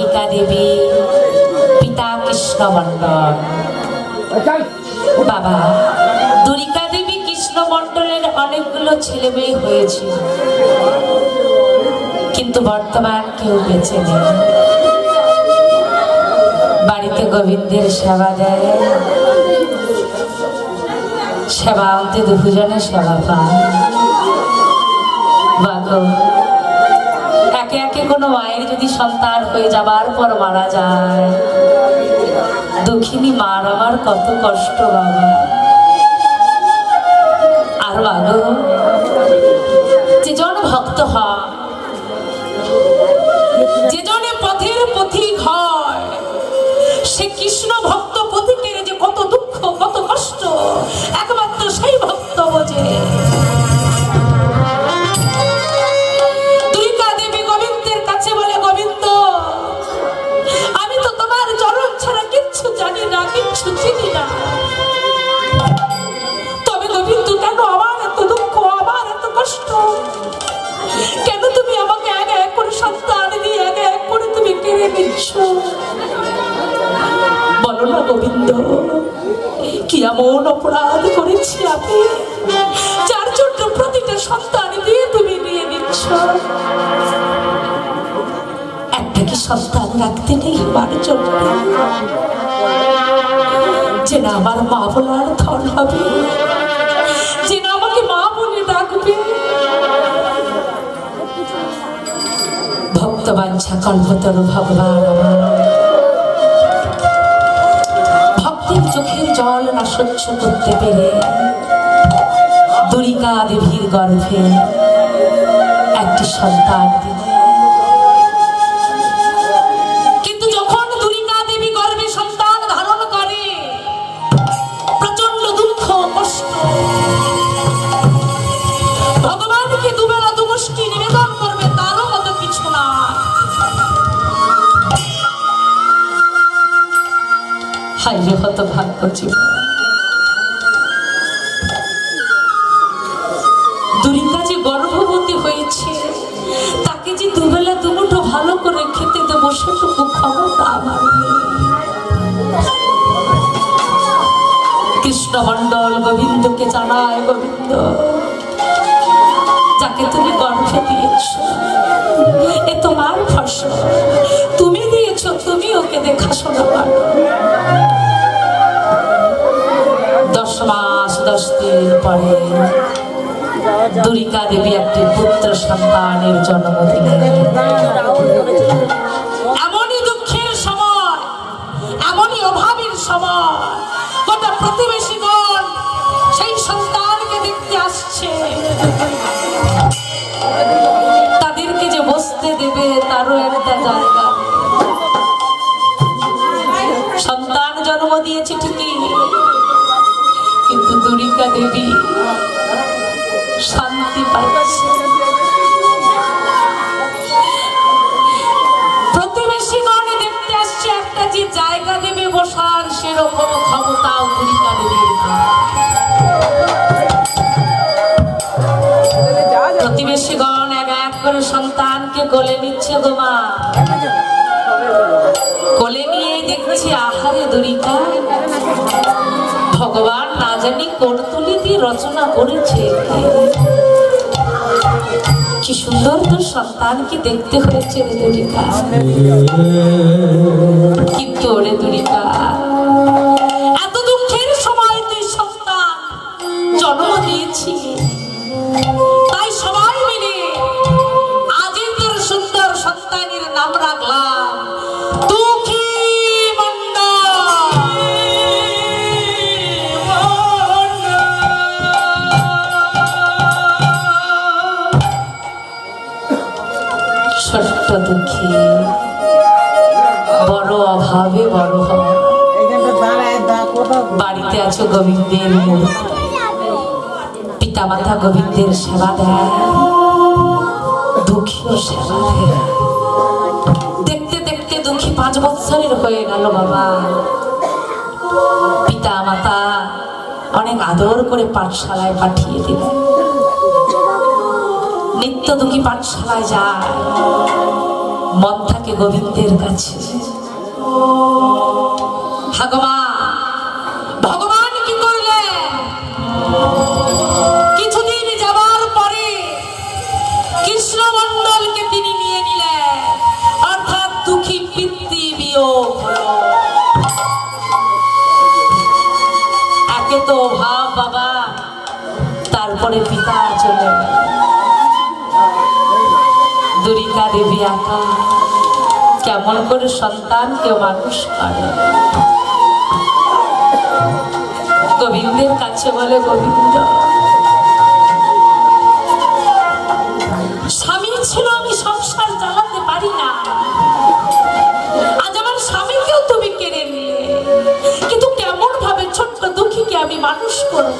দরিকা দেবী, পিতা কৃষ্ণ মণ্ডল। বাবা, দরিকা দেবী কৃষ্ণ মণ্ডলের অনেকগুলো ছেলে মেয়ে হয়েছে, কিন্তু বর্তমান কেউ বেঁচে নেই। বাড়িতে গোবিন্দের সেবা দেয়, সেবা আনতে দুজনে সেবা পায়। বাগো, একে একে কোনো মায়ের যদি সন্তান হয়ে যাবার পর মারা যায়, দুঃখিনী মার আমার কত কষ্ট বাবা। আর বাগো, যেজন ভক্ত হয়, যেজনে পথের পথিক হয়, সে কৃষ্ণ ভক্ত পথিকের যে কত দুঃখ কত কষ্ট একমাত্র সেই ভক্ত বোঝে। দরিকা দেবী গোবিন্দের কাছে বলে, গোবিন্দ, আমি তো তোমার চরণ ছাড়া কিচ্ছু জানি না, কিচ্ছু চিনি না। তবে গোবিন্দ, কেন আমার এত দুঃখ, আমার এত কষ্ট? কেন তুমি আমাকে এক এক করে সন্তান দিয়ে এক এক করে তুমি কেড়ে নিচ্ছ? বলো না গোবিন্দ, কি এমন অপরাধ করেছি আমি, যার জন্য প্রতিটা সন্তান দিয়ে তুমি নিয়ে নিচ্ছ? একটা কি সন্তান রাখতে নেই আমার জন্য, যে না আমার মা বলার ধন হবে, যে না আমাকে মা বলে ডাকবে? ভক্তবাঞ্ছা কল্পতরু ভগবান আমার, ভক্তের চোখের জল না সহ্য করতে পেরে দরিকা দেবীর গর্ভে একটি সন্তান দিলেন। কিন্তু যখন দরিকা দেবী গর্ভে সন্তান ধারণ করে, প্রচন্ড দুঃখ কষ্ট, ভগবানকে দুবেলা দুমুষ্টি নিবেদন করবে, তারও মতো কিছু না। হায় রে হতভাগ্য জীবন। দরিকা যে গর্ভবতী হয়েছে, তাকে যে দুবেলা দুমুঠো ভালো করে খেতে দেবো সেটুকু ক্ষমতা আমার নেই। কৃষ্ণ মণ্ডল গোবিন্দকে জানায়, গোবিন্দ, যাকে তুমি গর্ভে দিয়েছ এ তোমার ফসল, তুমি দিয়েছ, তুমি ওকে দেখাশোনা করো। 10 মাস 10 দিন পরে দরিকা দেবী একটি পুত্র সন্তানের জন্ম দিলেন। এমনই দুঃখের সময়, এমনই অভাবের সময়, গোটা প্রতিবেশীগণ সেই সন্তানকে দেখতে আসছে। তাদেরকে যে বসতে দেবে তারও একটা জায়গা। সন্তান জন্ম দিয়েছে ঠিকই, কিন্তু দরিকা দেবী শান্তি পাচ্ছে। প্রতিবেশীগণ দেখতে আসছে, একটা যে জায়গা দেবে বসার সেরকম ক্ষমতাও দরিকা দেবীর। প্রতিবেশীগণ এক এক করে সন্তানকে কোলে নিচ্ছে গো মা। কোলে নিয়ে দেখছি, আহারে দরিকা, ভগবান না জানি কোন তুলি দিয়ে রচনা করেছে, কি সুন্দর তোর সন্তানকে দেখতে হয়েছে রে দরিকা। কিন্তু ওরে দরিকা, এত দুঃখের সময় তুই সন্তান জন্ম দিয়েছি, তাই সবাই মিলে আজই তোর সুন্দর সন্তানের নাম রাখলাম দুঃখী মণ্ডল। ছোট্ট দুঃখী, বড় অভাবে বড় হয়। বাড়িতে আছো গোবিন্দের মূর্তি, পিতা মাতা গোবিন্দের সেবা দেয়, দুঃখীও সেবা দেয়। দেখতে দেখতে দুঃখী 5 বছরের হয়ে গেল বাবা। পিতা মাতা অনেক আদর করে পাঠশালায় পাঠিয়ে দিলেন। নিত্য দুঃখী পাঠশালায় যায়, মন থাকে গোবিন্দের কাছে। ভগবান কি করলেন? কিছুদিন যাবার পরে কৃষ্ণমণ্ডলকে তিনি নিয়ে নিলেন, অর্থাৎ দুঃখী পিতৃ বিয়োগ হলো। একে তো ভাব বাবা, তারপরে পিতা চলে, দুরিকা দেবী একা কেমন করে সন্তানকে মানুষ করে। গোবিন্দের কাছে বলে, গোবিন্দ স্বামী ছিল, আমি সংসার চালাতে পারি না, আজ আমার স্বামীকেও তুমি কেড়ে নিলে, কিন্তু কেমন ভাবে ছোট্ট দুঃখীকে আমি মানুষ করব,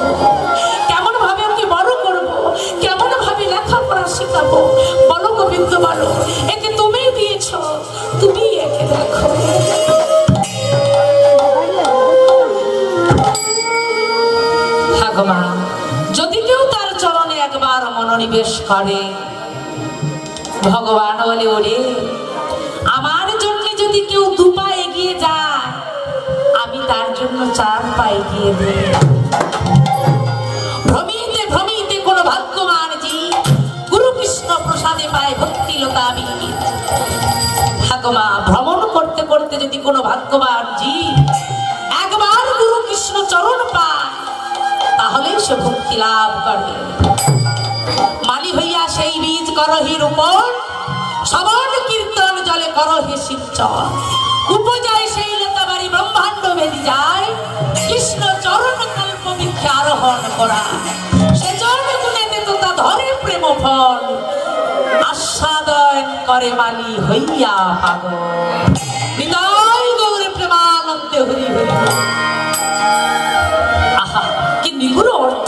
কেমন ভাবে ওকে বড় করব, কেমন ভাবে লেখাপড়া শেখাবো, বলো গোবিন্দ বলো। একে তুমি দিয়েছ, তুমি একে দেখো। ভগবান যদি কেউ তার চরণে একবার মনোনিবেশ করে, ভগবান বলে, ওরে আমার জন্য যদি কেউ 2 পা এগিয়ে যায়, আমি তার জন্য 4 পা এগিয়ে দিই। ভ্রমিতে ভ্রমিতে কোন ভাগ্যবান জীব গুরু কৃষ্ণ প্রসাদে পায় ভক্তি লোকাবি। ভাগমা ভ্রমণ করতে করতে যদি কোনো ভাগ্যবান জীব একবার গুরু কৃষ্ণ চরণ পায়, তাহলেই সে ভক্তি লাভ করবে। মালি হইয়া সেই বীজ করহি রোপণ, শ্রবণ কীর্তন জলে করহি সিঞ্চন। উপজায় সেই লতাবাড়ি ব্রহ্মাণ্ড বেদি যায়, কৃষ্ণ চরণ কল্প বৃক্ষে আরোহণ করা। সেজন গুণেতে তোতা ধরে প্রেম ফল, আস্বাদন করে মালি হইয়া পাগল। হৃদয় গৌর প্রেমানন্দে হরি হরি। আহা কি নিগুড় অর্থ!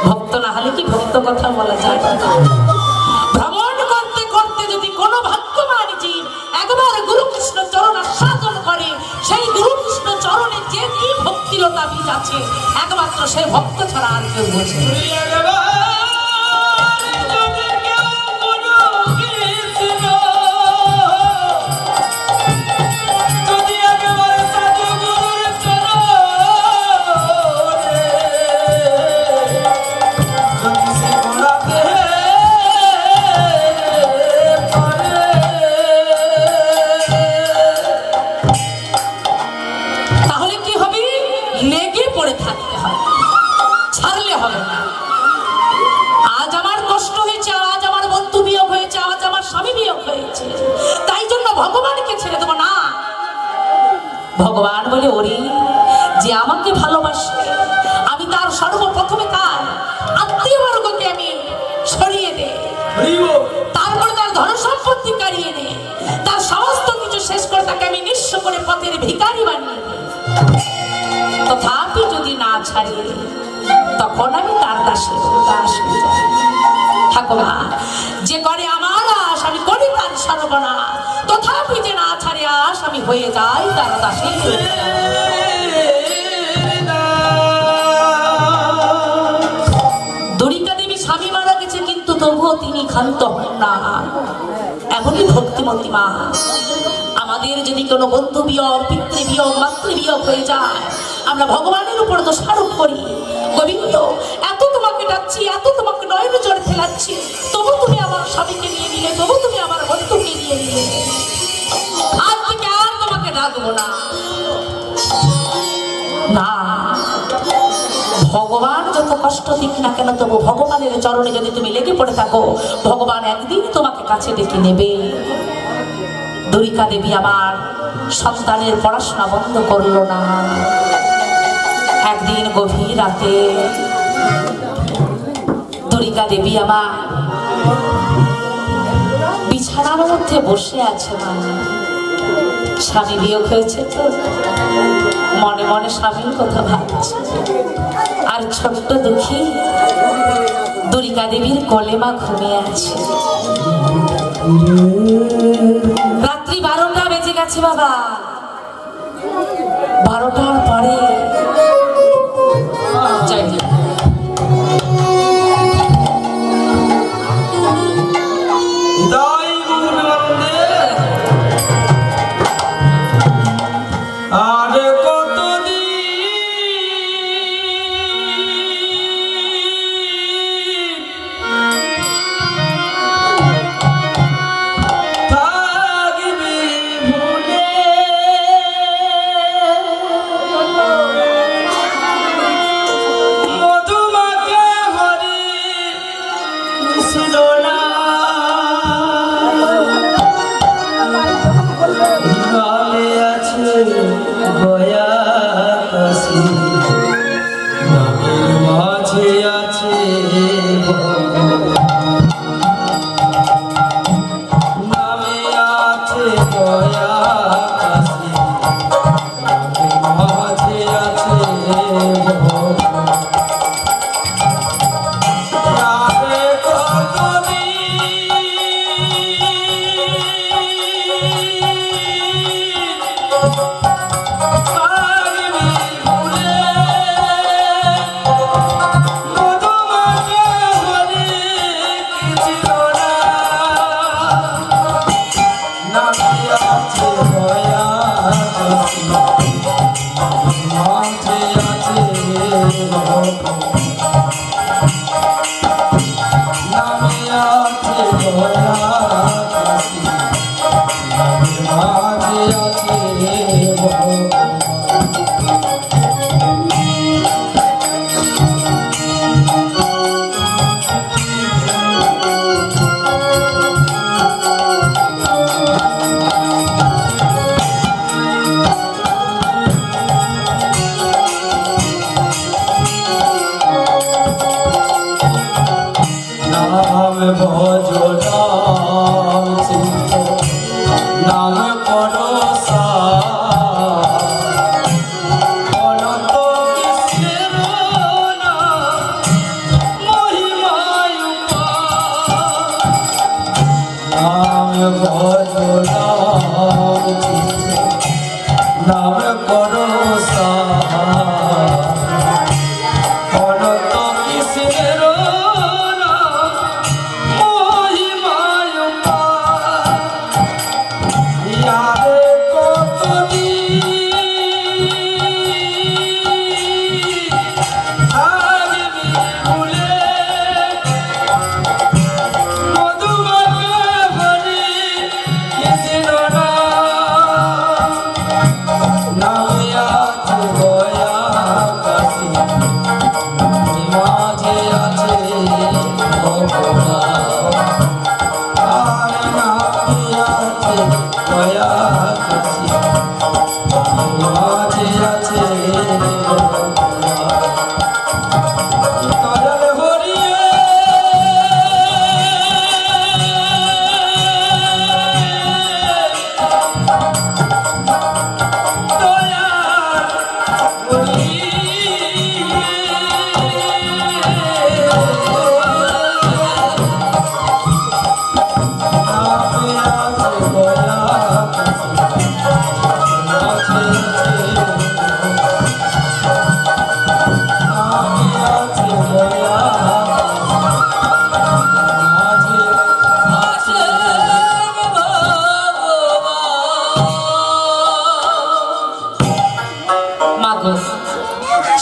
ভক্ত না হলে কি ভক্ত কথা বলা যায়? ভ্রমণ করতে করতে যদি কোনো ভাগ্যবান জীব একবার গুরু কৃষ্ণ চরণ আস্বাদন করে, সেই গুরু কৃষ্ণ চরণে যে কি ভক্তিলতা বীজ আছে, একমাত্র সেই ভক্ত ছাড়া আর কেউ বোঝে। ভগবানকে ছেড়ে দেবো না। ভগবান বলে, ওরে যে আমাকে ভালোবাসে, আমি তার সর্বপ্রথমে তার আত্মীয় বর্গকে আমি সরিয়ে দে, তারপরে তার ধন সম্পত্তি কারিয়ে নে, তার সমস্ত কিছু শেষ করে তাকে আমি নিঃস্ব করে পথের ভিখারি বানিয়ে দে। তথাপি যদি না ছাড়ি, তখন আমি তার দাসের দাস হয়ে যাই। ঠাকুমা যে করে আমার আশ, আমি করি তার সর্বনাশ। তথাপি যে না ছাড়ে আশ, আমি হয়ে যাই তার দাসী। দুরিকা দেবী স্বামী মারা গেছে, কিন্তু তবুও তিনি ক্ষান্ত হন না। এমনই ভক্তিমতী মা। আমাদের যদি কোনো বন্ধু বিয়োগ, পিতৃবিয়োগ, মাতৃবিয়োগ হয়ে যায়, আমরা ভগবানের উপর দোষারোপ করি। গোবিন্দ এত তোমাকে ডাকছি, এত তোমাকে নয়ন জোরে ফেলাচ্ছি, তবু তুমি আমার স্বামীকে নিয়ে নিলে, তবু তুমি আমার বন্ধুকে নিয়ে নিলে, আজ থেকে আর তোমাকে ডাকবো না। না, ভগবান যত কষ্ট দিক না কেন, তবু ভগবানের চরণে যদি তুমি লেগে পড়ে থাকো, ভগবান একদিন তোমাকে কাছে ডেকে নেবে। দুরিকা দেবী আমার সন্তানের পড়াশোনা বন্ধ করলো না। একদিন গভীর রাতে দুরিকা দেবী আমার বিছানার মধ্যে বসে আছে। মা স্বামী বিয়োগ হয়েছে তো মনে মনে স্বামীর কথা ভাবছে, আর ছোট্ট দুঃখী দুরিকা দেবীর কোলে মা ঘুমিয়ে আছে। রাত্রি 12টা বেজে গেছে বাবা। 12টার পরে নামে আছে গয়া কাশি, নামের মাঝে আছে নামে আছে গয়া কাশি, নামের মাঝে আছে যাবে নাম ভজ নাম চিন্ত নাম পরশা অনন্ত কৃষ্ণের মহিমায় নাম ভজ নাম চিন্ত নাম পরশা অনন্ত কৃষ্ণের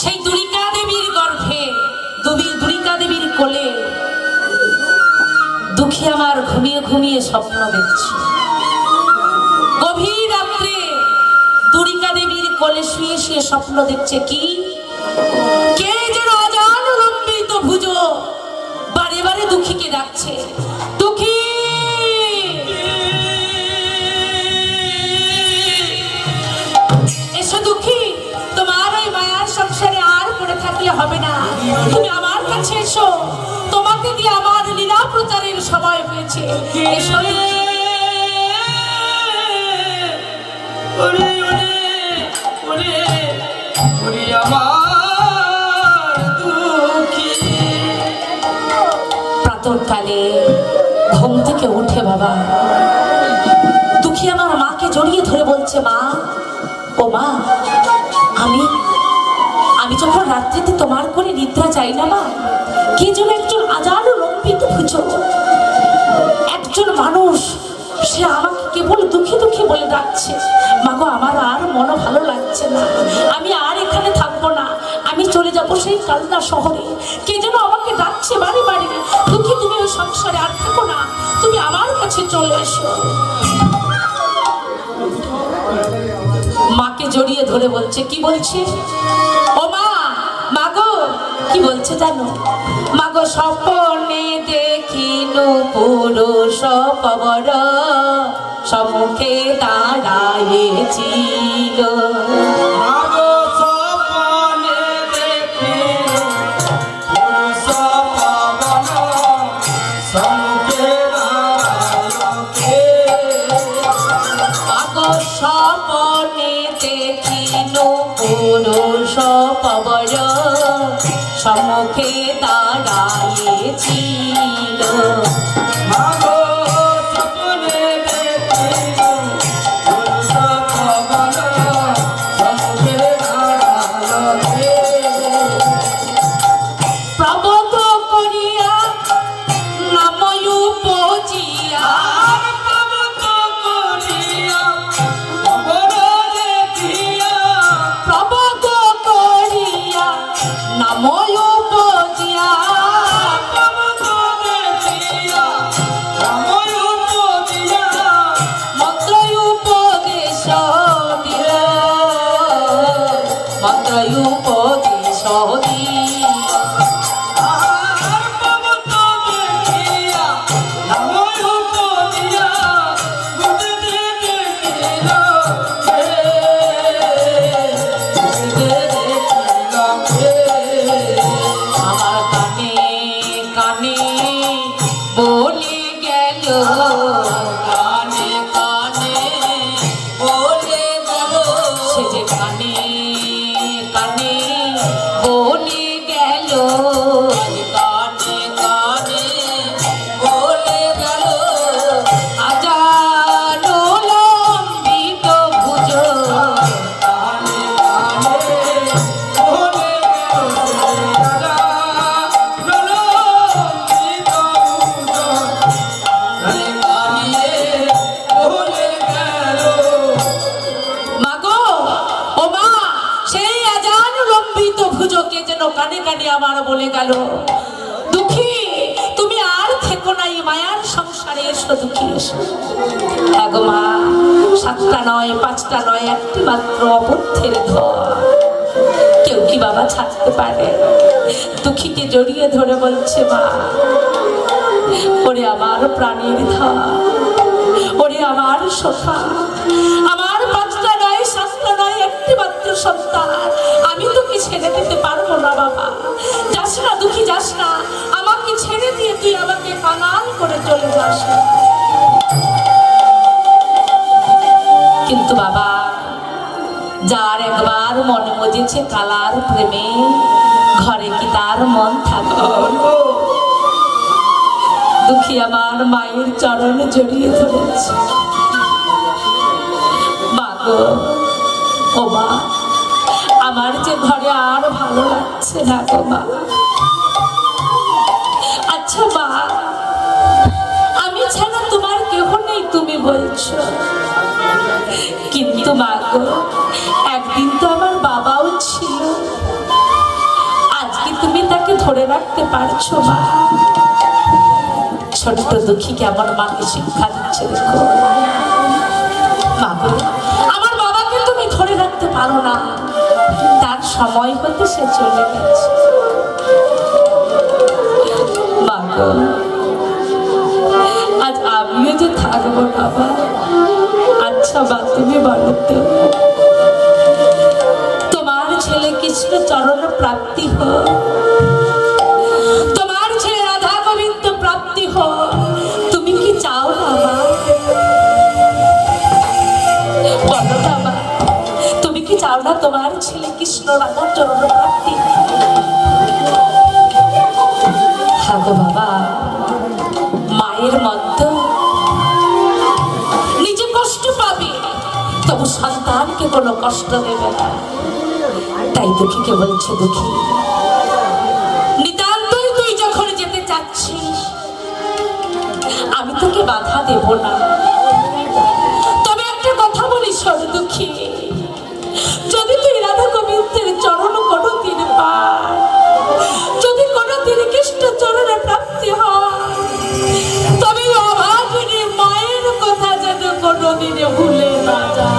সেই দুর্গা দেবীর গর্ভে দুর্গা দেবীর কোলে দুঃখী আমার ঘুমিয়ে ঘুমিয়ে স্বপ্ন দেখছি। গভীর রাত্রে দুর্গা দেবীর কোলে শুয়ে শুয়ে স্বপ্ন দেখছে কি কে যেন অজান লম্বিত ভুজো বারে বারে দুঃখীকে ডাকছে, দুঃখী এসো দুঃখী, তোমার ওই মায়ার সংসারে আর পড়ে থাকলে হবে না, তুমি আমার কাছে এসো, তোমাকে দিয়ে আমার লীলা প্রচারের সময় হয়েছে, এসো প্রাতঃকালে ঘুম থেকে উঠে বাবা দুঃখী আমার মাকে জড়িয়ে ধরে বলছে, মা ও মা, আমি যখন রাত্রিতে তোমার করে নিদ্রা যাই না মা, কে যেন একজন আজানো লম্বিত ভুজো একজন মানুষ সে আমাকে কেবল দুঃখী দুঃখী বলে ডাকছে। মাগো আমার আর মন ভালো লাগছে না, আমি আর এখানে থাকবো না, আমি চলে যাবো সেই কালনা শহরে। কে যেন আমাকে ডাকছে বাড়ি বাড়ি, দুঃখী তুমি ওই সংসারে আর থাকো না, তুমি আমার কাছে চলে এসো। মাকে জড়িয়ে ধরে বলছে, কি বলছে ও মা, মাগো কি বলছে জানো, মাগো স্বপ্নে দেখিনু পুরুষ পবর সম্মুখে দাঁড়াইছিল। মাগো সপনে দেখি পুরুষ পবন সম্মুখে দাঁড়ালো কে? মাগো স্বপনে দেখিল পুরুষ পবন সম্মুখে দাঁড়াইছিল। মাগো সপনে দেখি পুরুষ পবন সম্মুখে দাঁড়ালো কে? প্রবোধ করিয়া নাময় উপজিয়া আর প্রবোধ করিয়া অবরোধে দিয়া প্রবোধ করিয়া নাময় উপজিয়া মন্ত্র উপদেশ দিল মন্ত্র উপদেশ দিল। আমার কানে কানে বলে গেল কানে কানে বলে গেল সে যে কানে কানে বলে গেল কানে কানে বলে গেল আজানো লম্বিত ভুজ মাগো ও মা সেই আজান লম্বিত ভুজকে যেন কানে কানে আমার বলে গেল দুঃখী তুমি আর থেকো না এই মায়ার সংসারে এসো দুঃখী এসো। হ্যাঁ গো মা সাতটা নয় পাঁচটা নয় একটি মাত্র অপথ্যের ধর কেউ কি বাবা ছাড়তে পারে? দুঃখীকে জড়িয়ে ধরে বলছে মা ওরে আমার প্রাণীর ধর ওরে আমার সখা আমার পাঁচটা নয় সাতটা নয় একটি মাত্র সন্তান আমি তোকে ছেড়ে দিতে পারবো না বাবা। যাস না দুঃখী যাস না আমাকে ছেড়ে দিয়ে তুই আমাকে কাঙাল করে চলে যাস না। কিন্তু বাবা যার একবার মন মজেছে কালার প্রেমে ঘরে কি তার মন থাকবে? দুঃখী আমার মায়ের চরণে জড়িয়ে ধরেছে মা গো ও মা আমার যে ঘরে আর ভালো লাগছে না গো মা। আচ্ছা মা আমি ছাড়া তোমার কেহ নেই তুমি বলছো কিন্তু মা গো একদিন তো আমার বাবাও ছিল আজকে তুমি তাকে ধরে রাখতে পারছো মা? ছোট্ট দুঃখী কেমন মাকে শিক্ষা দিচ্ছে দেখো মা গো আমার বাবাকে তুমি ধরে রাখতে পারো না তার সময় হতে সে চলে গেছে মা গো আজ আমিও যে থাকবো না মা। আচ্ছা মা তুমি বলো তো তোমার ছেলে কৃষ্ণ চরণ প্রাপ্তি হোক তোমার ছেলে রাধা গোবিন্দ প্রাপ্তি হোক তুমি কি চাও না মা? বলো না মা তুমি কি চাও না তোমার ছেলে কৃষ্ণ রাধার চরণ প্রাপ্তি? হ্যাঁ গো বাবা মায়ের মতো নিজে কষ্ট পাবে তবু সন্তানকে কোনো কষ্ট দেবে না। তাই দুঃখীকে বলছে দুঃখী নিতান্তই তুই যখন যেতে চাচ্ছিস আমি তোকে বাধা দেব না তবে একটা কথা বলি শোন দুঃখী যদি তুই রাধা গোবিন্দের চরণ কোনোদিন পাস যদি কোনোদিন কৃষ্ণ চরণে প্রাপ্তি হয় তবে অভাগিনী মায়ের কথা যেন কোনোদিনে ভুলে না যায়।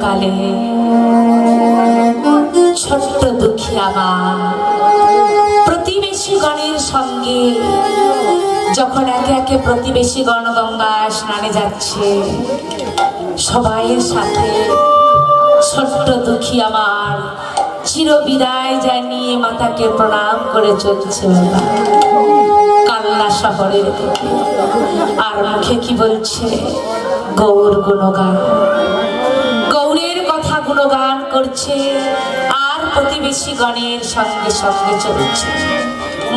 কালে ছোট্ট দুঃখী আমার প্রতিবেশী গণের সঙ্গে যখন একে একে প্রতিবেশী গণ গঙ্গায় স্নানে যাচ্ছে, সবাইয়ের সাথে ছোট্ট দুঃখী আমার চির বিদায় জানিয়ে মাতাকে প্রণাম করে চলছে বাবা কাল্লা শহরের দিকে। আর মুখে কি বলছে? গৌর গুণগান, গৌরের কথা গুণগান করছে আর প্রতিবেশী গণের সঙ্গে সঙ্গে চলছে।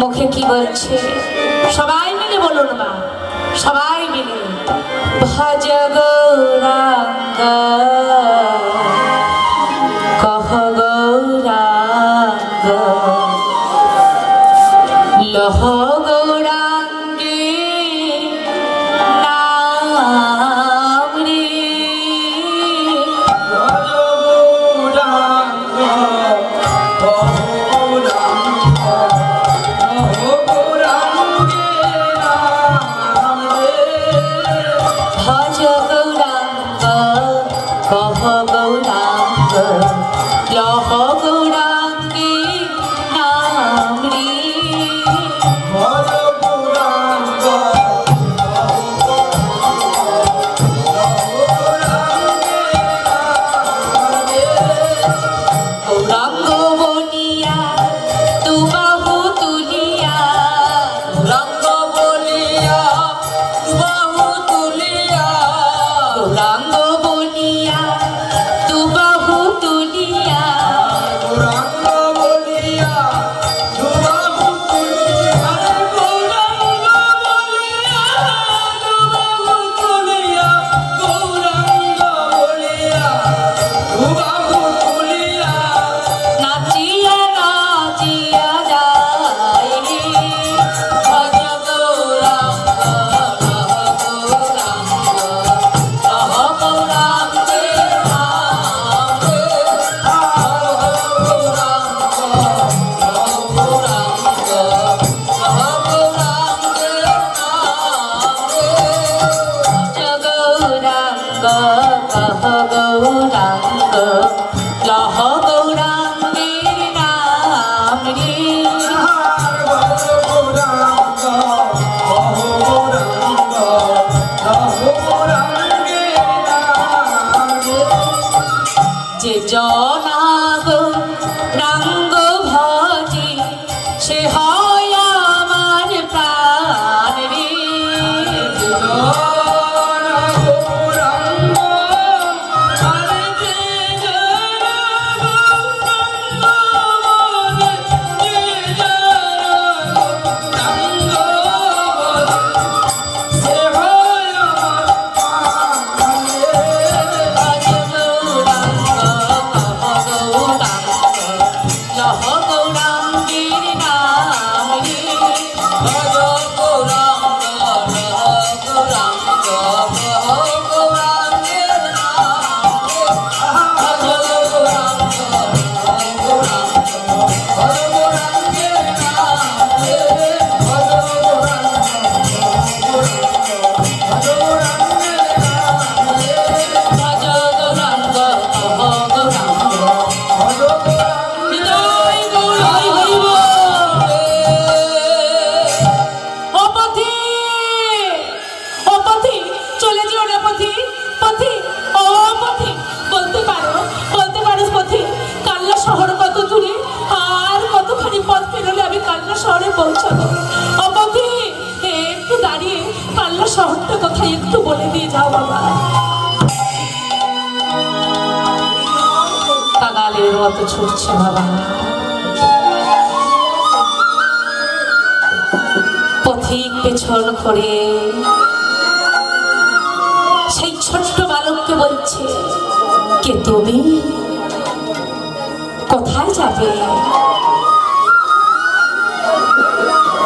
মুখে কি বলছে? সবাই মিলে বলুন মা, সবাই মিলে ভজ গৌরাঙ্গ কহ গৌরাঙ্গ লহ গৌরাঙ্গে নাম রে। ভজ গৌরাঙ্গ কহ গৌরাঙ্গ লহ গৌরাঙ্গে নাম রে। গৌরাঙ্গ বলিয়া তু বাহু তুলিয়া, রঙ্গ বলিয়া বাহু তুলিয়া, গৌরাঙ্গ বলিয়া তু বাহু তুলিয়া, রঙ্গ বলিয়া বাহু তুলিয়া, গৌরাঙ্গ বলিয়া বাহু তুলিয়া, গৌরাঙ্গ বলিয়া বাহু তুলিয়া, নাচিয়া নাচিয়া যায় রে। ভজ গৌরাঙ্গ লহ গৌরাঙ্গে নাম রে। গৌরাঙ্গ কহ গৌরাঙ্গ লহ গৌরাঙ্গের নাম রে। যে জনাগ রাঙ্গ ভজে সে হয় আমার প্রাণ রে। ভজ গৌরাঙ্গ কহ গৌরাঙ্গ লহ গৌরাঙ্গের নাম রে। ভজ গৌরাঙ্গ লহ গৌরাঙ্গ কহ গৌরাঙ্গের নাম রে। ভজ গৌরাঙ্গ লহ গৌরাঙ্গ কহ গৌরাঙ্গের নাম রে। ভজ গৌরাঙ্গ কহ গৌরাঙ্গ হৃদয় গৌরাই হইব। ও পথি, ও পথি, চলে যেও না পথি, পথি, ও পথি, বলতে পারো পথি, কাল্লা শহর কত দূরে আর কতখানি পথ পেরোলে আমি কাল্লা শহরে পৌঁছাবো? ও পথি, একটু দাঁড়িয়ে কাল্লা শহরটা কোথায় একটু বলে দিয়ে যাও বাবা। কাঙালের মতো ছুটছে বাবা, পথিক পেছন করে সেই ছোট্ট বালককে বলছে, কে তুমি? কোথায় যাবে?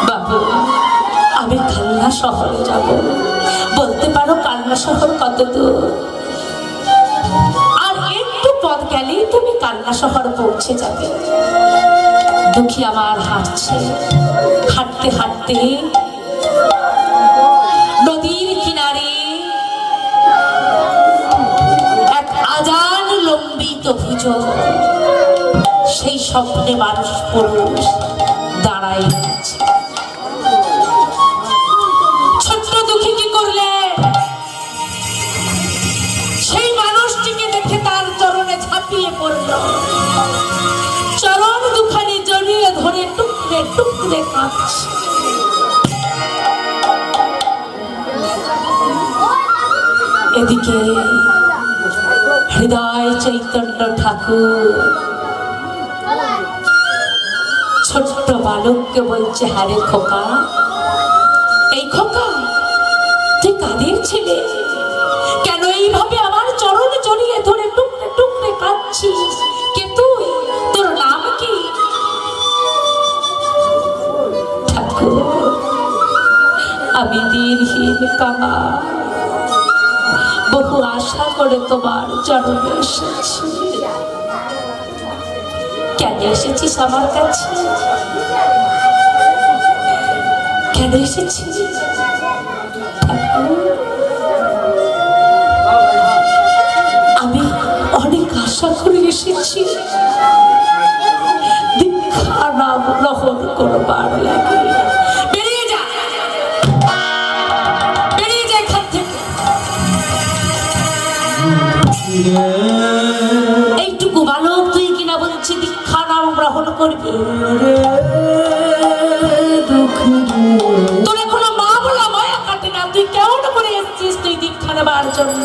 বাবু, আমি কাল্লা শহরে যাব। বলতে পারো কাল্লা শহর কত দূর? আর একটু পথ গেলেই তুমি কাল্লা শহর পৌঁছে যাবে। দুঃখী আমার হাঁটছে, হাঁটতে হাঁটতে নদীর কিনারে এক আজান লোক সেই স্বপ্নে মানুষ পুরুষ দাঁড়াই আছে। ছোট্ট দুঃখী কি করলে সেই মানুষটিকে দেখে তার চরণে ঝাঁপিয়ে পড়ল, চরণ দুখানি জড়িয়ে ধরে টুকরে টুকরে কাঁদছে। এদিকে হৃদয় চৈতন্য ঠাকুর ছোট্ট বালককে বলছে, হারে খোকা, এই খোকা তুই কাদের ছেলে? কেন এইভাবে আমার চরণে জড়িয়ে ধরে টুকরে টুকরে কাঁদছিস? কে তুই? তোর নাম কি? ঠাকুর, আমি দিনহীন কামা, বহু আশা করে তোমার চরণে এসেছি। কেন এসেছিস আমার কাছে? কেন এসেছিস? আমি অনেক আশা করে এসেছি, দীক্ষা নাম গ্রহণ করবার লাগে। বেরিয়ে যা, বেরিয়ে যা এখান থেকে। এইটুকু বালক তুই কিনা বলছি দীক্ষা নাম গ্রহণ করবি? তোর এখনো মা বলা মায়া কাটে না, তুই কেমন করে এসছিস তুই দীক্ষা নেবার জন্য?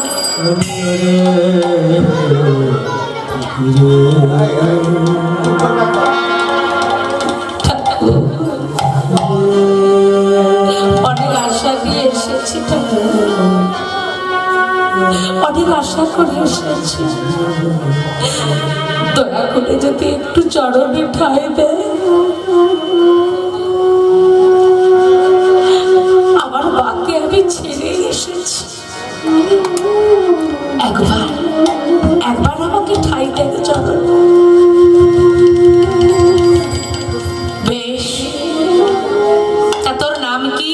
অনেক আশা দিয়ে এসেছি, অনেক আশা করে এসেছি, দয়া করে যদি একটু চরণে ঠাঁই দেয়। আমার মাকে আমি ছেড়ে এসেছি, একবার একবার আমাকে ঠাঁই দেয় চরণ। বেশ, তা তোর নাম কি?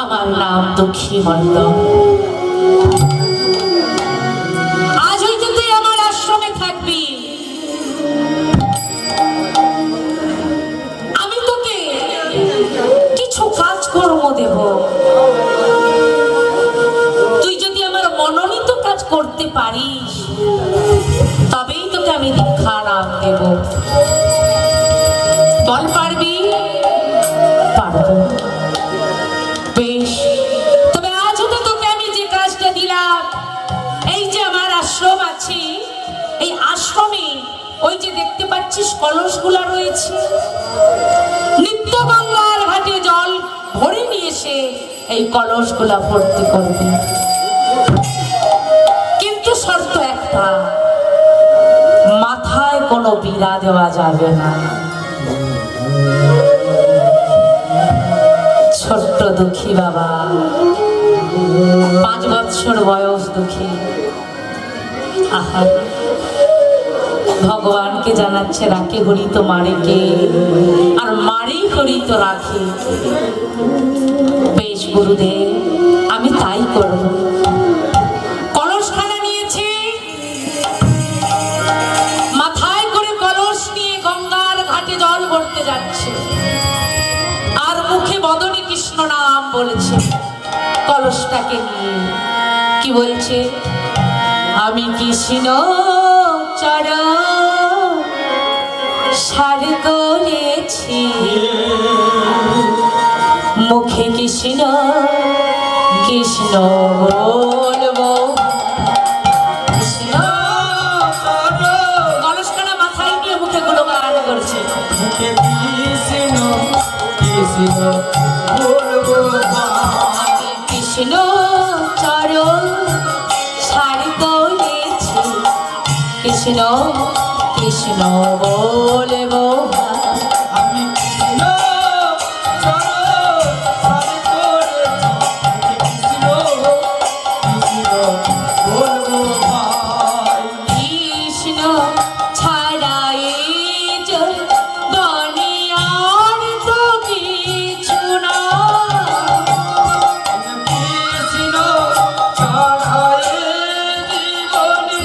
আমার নাম দুঃখী মণ্ডল। আজ হইতে তুই আমার আশ্রমে থাকবি। আমি তোকে কিছু কাজকর্ম দেব, তুই যদি আমার মনোনীত কাজ করতে পারিস তবেই তোকে আমি দীক্ষা নাম দেব। বল পারবি? পারবো। বেশ, তবে আজ হতে তোকে আমি যে কাজটা দিলাম, এই যে আমার আশ্রম আছে, এই আশ্রমে ওই যে দেখতে পাচ্ছিস কলসগুলা রয়েছে, নিত্য গঙ্গার ঘাটে জল ভরে নিয়ে এসে এই কলসগুলা ভর্তি করবে। কিন্তু শর্ত একটা, মাথায় কোনো বিড়া দেওয়া যাবে না। ছোট্ট দুঃখী বাবা, 5 বৎসর বয়স দুঃখী, আহা, ভগবানকে জানাচ্ছে রাখে হরি তো মারে কে, আর মারি হরি তো রাখে। বেশ গুরুদেব, আমি তাই করব। কলসখানা নিয়েছি, মাথায় করে কলস নিয়ে গঙ্গার ঘাটে জল ভরতে যাচ্ছে, আর মুখে বদনে কৃষ্ণ নাম বলেছে। কলসটাকে নিয়ে কি বলছে? আমি কৃষ্ণ চরণ সার করেছি, মুখে কৃষ্ণ কৃষ্ণ বলবো। কৃষ্ণ কলসখানা মাথায় নিয়ে মুখে গুণগান করছে। কৃষ্ণ চরণ সার করেছি, কৃষ্ণ কৃষ্ণ বলবো। কৃষ্ণ ছাড়াই বনিয়ার তো কিছু না, কৃষ্ণ ছাড়াই জীবনে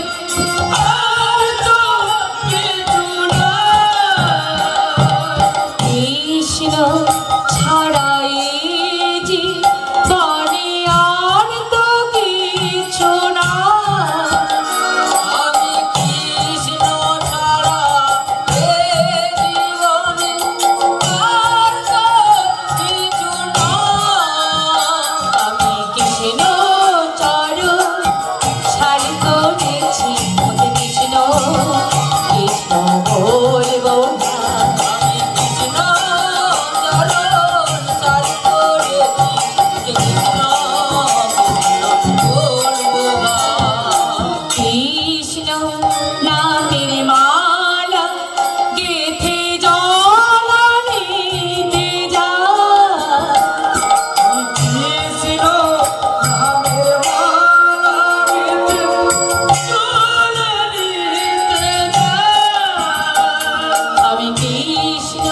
আমি কৃষ্ণ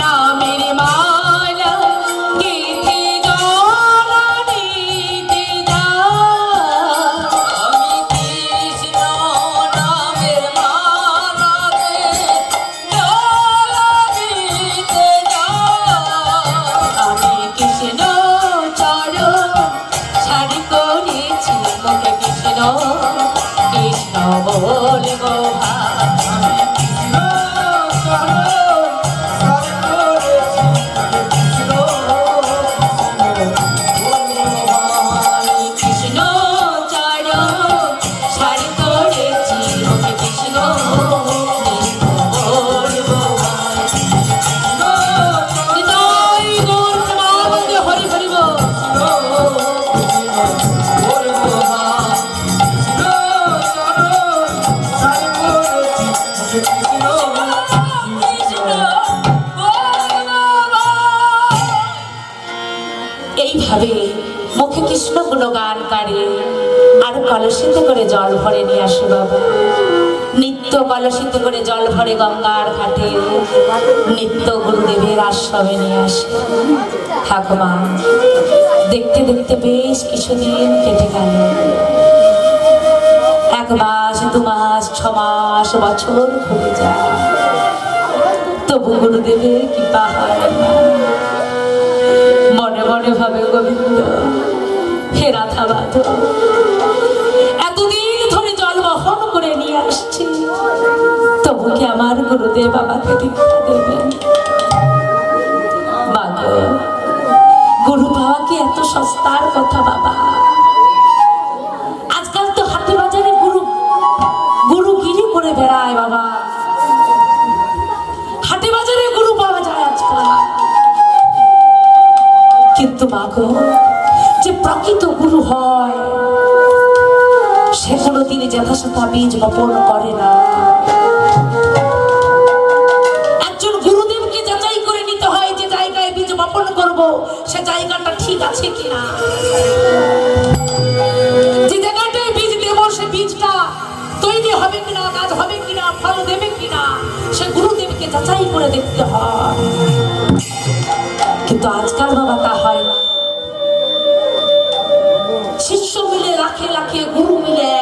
নামের মালা গেঁথে জড়ানিতে যাই। আমি কৃষ্ণ নামের মালা জড়ানিতে যাই। আমি কৃষ্ণ চরণ ছাড়ি করেছি মুখে কৃষ্ণ কৃষ্ণ বলবো ভাই। আমি কৃষ্ণ চরণ ছাড়ি করেছি মুখে কৃষ্ণ কৃষ্ণ বলবো ভাই। হৃদয় গৌর প্রেমানন্দে হরি হরি বল। এইভাবে মুখে কৃষ্ণ গুণগান করে আর কলসিতে করে জল ভরে নিয়ে আসে বাবা। নিত্য কলসিতে করে জল ভরে গঙ্গার ঘাটে নিত্য গুরুদেবের আশ্রমে নিয়ে আসে। ঠাকুমা দেখতে দেখতে বেশ কিছুদিন কেটে গেল। 1 মাস 2 মাস 6 মাস বছর ঘুরে যায়, তবু গুরুদেবের কৃপা হয় না। মনে মনে ভাবে গোবিন্দ হে রাধা মাধব, এতদিন ধরে জল বহন করে নিয়ে আসছি, তবু কি আমার গুরুদেব আমাকে দীক্ষা দেবেন? মা গো, গুরু পাওয়া কি এত সস্তার কথা বাবা? আজকাল তো হাটে বাজারে গুরুগিরি করে বেড়ায় বাবা। হাটে বাজারে গুরু পাওয়া যায় আজকাল, কিন্তু মাগো যে প্রকৃত গুরু হয় সে কোনোদিন যথাযথ বীজ বপন করে না। একজন গুরুদেবকে যাচাই করে নিতে হয় যে জায়গায় বীজ বপন করব সে জায়গাটা ঠিক আছে কিনা, যে জায়গাটায় বীজ দেব সে বীজটা তৈরি হবে কিনা, গাছ হবে কিনা, ফল দেবে কিনা, সে গুরুদেবকে যাচাই করে দেখতে হয়। কিন্তু আজকাল বাবা তা হয় না। শিষ্য মিলে লাখে লাখে গুরু মিলে,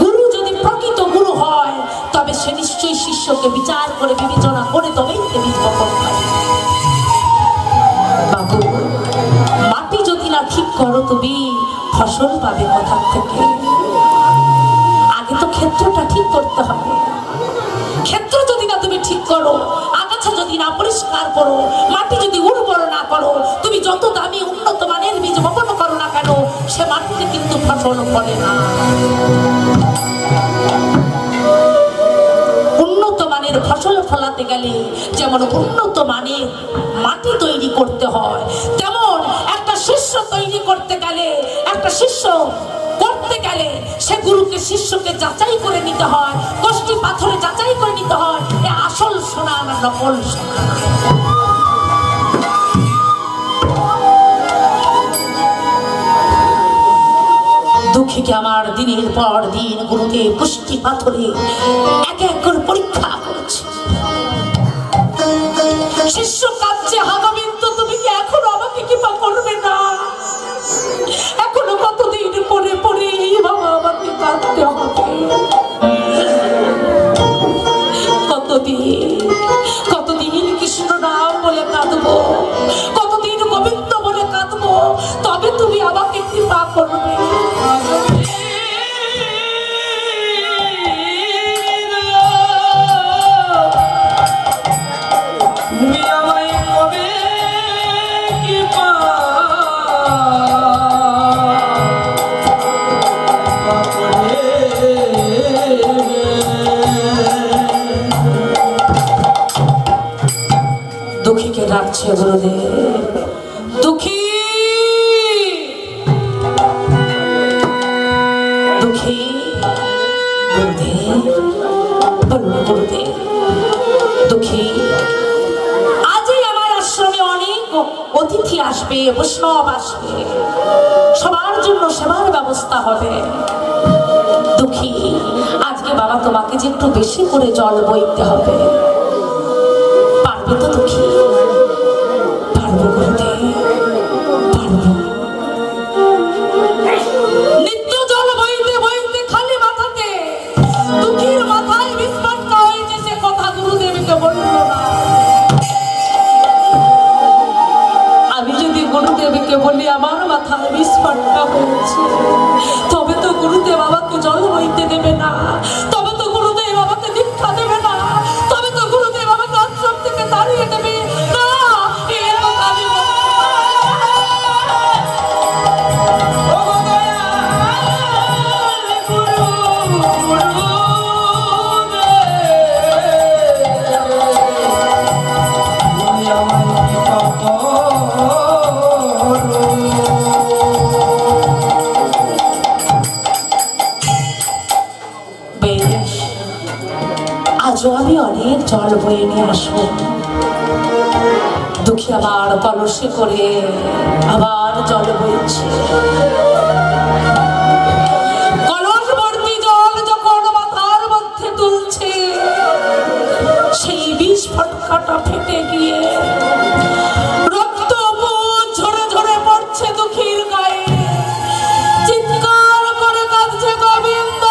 গুরু যদি প্রকৃত গুরু হয় তবে সে নিশ্চয়ই শিষ্যকে বিচার করে বিবেচনা করে তবেই বীজ বপন করে। বাবু, মাটি যদি না ঠিক করো তুমি ফসল পাবে কোথা থেকে? আগে তো ক্ষেত্রটা ঠিক করতে হবে। ক্ষেত্র যদি না তুমি ঠিক করো, আগাছা যদি না পরিষ্কার করো, মাটি যদি উর্বর না করো, তুমি যত দামি উন্নত মানের বীজ বপন করো না কেন সে মাটিতে কিন্তু ফসল ফলে না। উন্নত মানের ফসল ফলাতে গেলে যেমন উন্নত মানের মাটি তৈরি করতে হয়, তেমন একটা শিষ্য তৈরি করতে গেলে, একটা শিষ্য করতে গেলে সে গুরুকে শিষ্যকে যাচাই করে নিতে হয়, কষ্টি পাথরে যাচাই করে নিতে হয় এ আসল সোনা না নকল সোনা। দুঃখীকে আমার দিনের পর দিন গুরুদেব কষ্টি পাথরে এক এক করে পরীক্ষা করেছে। শিষ্য কাঁদছে, হা গোবিন্দ তুমি কি এখনো আমাকে কৃপা করবে না? এখনো কতদিন পরে পরে বাবা আমাকে কাঁদতে হবে? কতদিন কৃষ্ণ নাম বলে কাঁদবো, কতদিন গোবিন্দ বলে কাঁদবো, তবে তুমি আমাকে কৃপা করবে? দুঃখীকে ডাকছে গুরুদেব, দুঃখী দুঃখী। গুরুদেব বলল, গুরুদেব দুঃখী আজই আমার আশ্রমে অনেক অতিথি আসবে, বৈষ্ণব আসবে, সবার জন্য সেবার ব্যবস্থা হবে। দুঃখী আজকে বাবা তোমাকে যে একটু বেশি করে জল বইতে হবে। বয়ে নিয়ে আসবো। দুঃখী আবার কলসে করে আবার জল বইছে। কলস ভর্তি জল যখন মাথার মধ্যে তুলছে, সেই বিষ ফটকাটা ফেটে গিয়ে রক্ত ঝরে ঝরে পড়ছে দুঃখীর গায়ে। চিৎকার করে কাঁদছে গোবিন্দ।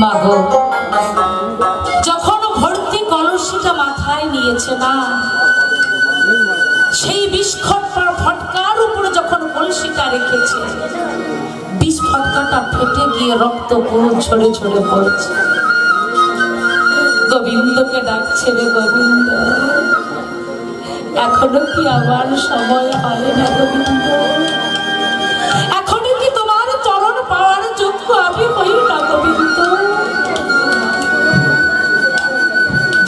মাগো, যখন ভর্তি কলসিটা মাথায় নিয়েছে না, সেই বিষ ফটকার উপরে যখন কলসিটা রেখেছে, বিষ ফটকাটা ফেটে গিয়ে রক্ত পুরো ঝরে ঝরে পড়ছে। গোবিন্দকে ডাকছে, রে গোবিন্দ, এখনো কি আমার সময় হয় না গোবিন্দ? এখনো কি তোমার চরণ পাওয়ার যোগ্য আমি হই না গোবিন্দ?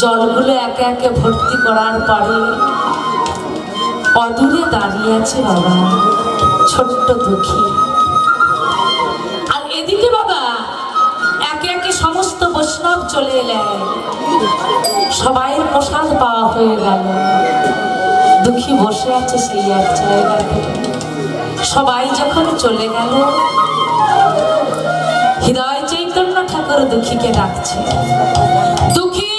জলগুলো একে একে ভর্তি করার পরে অদূরে দাঁড়িয়ে আছে বাবা ছোট্ট দুঃখী। আর এদিকে বাবা একে একে সমস্ত বৈষ্ণব চলে এলেন, সবাই প্রসাদ পাওয়া হয়ে গেল। দুঃখী বসে আছে সেই এক জায়গাতে। সবাই যখন চলে গেল, হৃদয় চৈতন্য ঠাকুর দুঃখীকে ডাকছে, দুঃখী,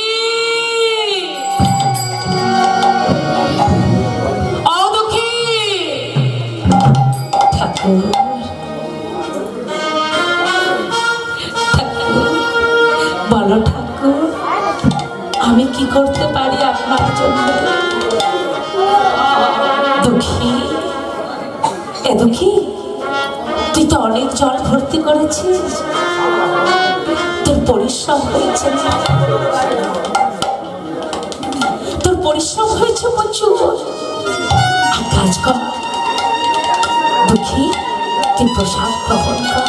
ও দুঃখী। ঠাকুর, বলো ঠাকুর, আমি কি করতে পারি আপনার জন্য? দুঃখী, এ দুঃখী, তুই তো অনেক জল ভর্তি করেছিস, তোর পরিশ্রম হয়েছে না? তোর পরিশ্রম হয়েছে প্রচুর। এক কাজ কর দুঃখী, তুই প্রসাদ গ্রহণ কর।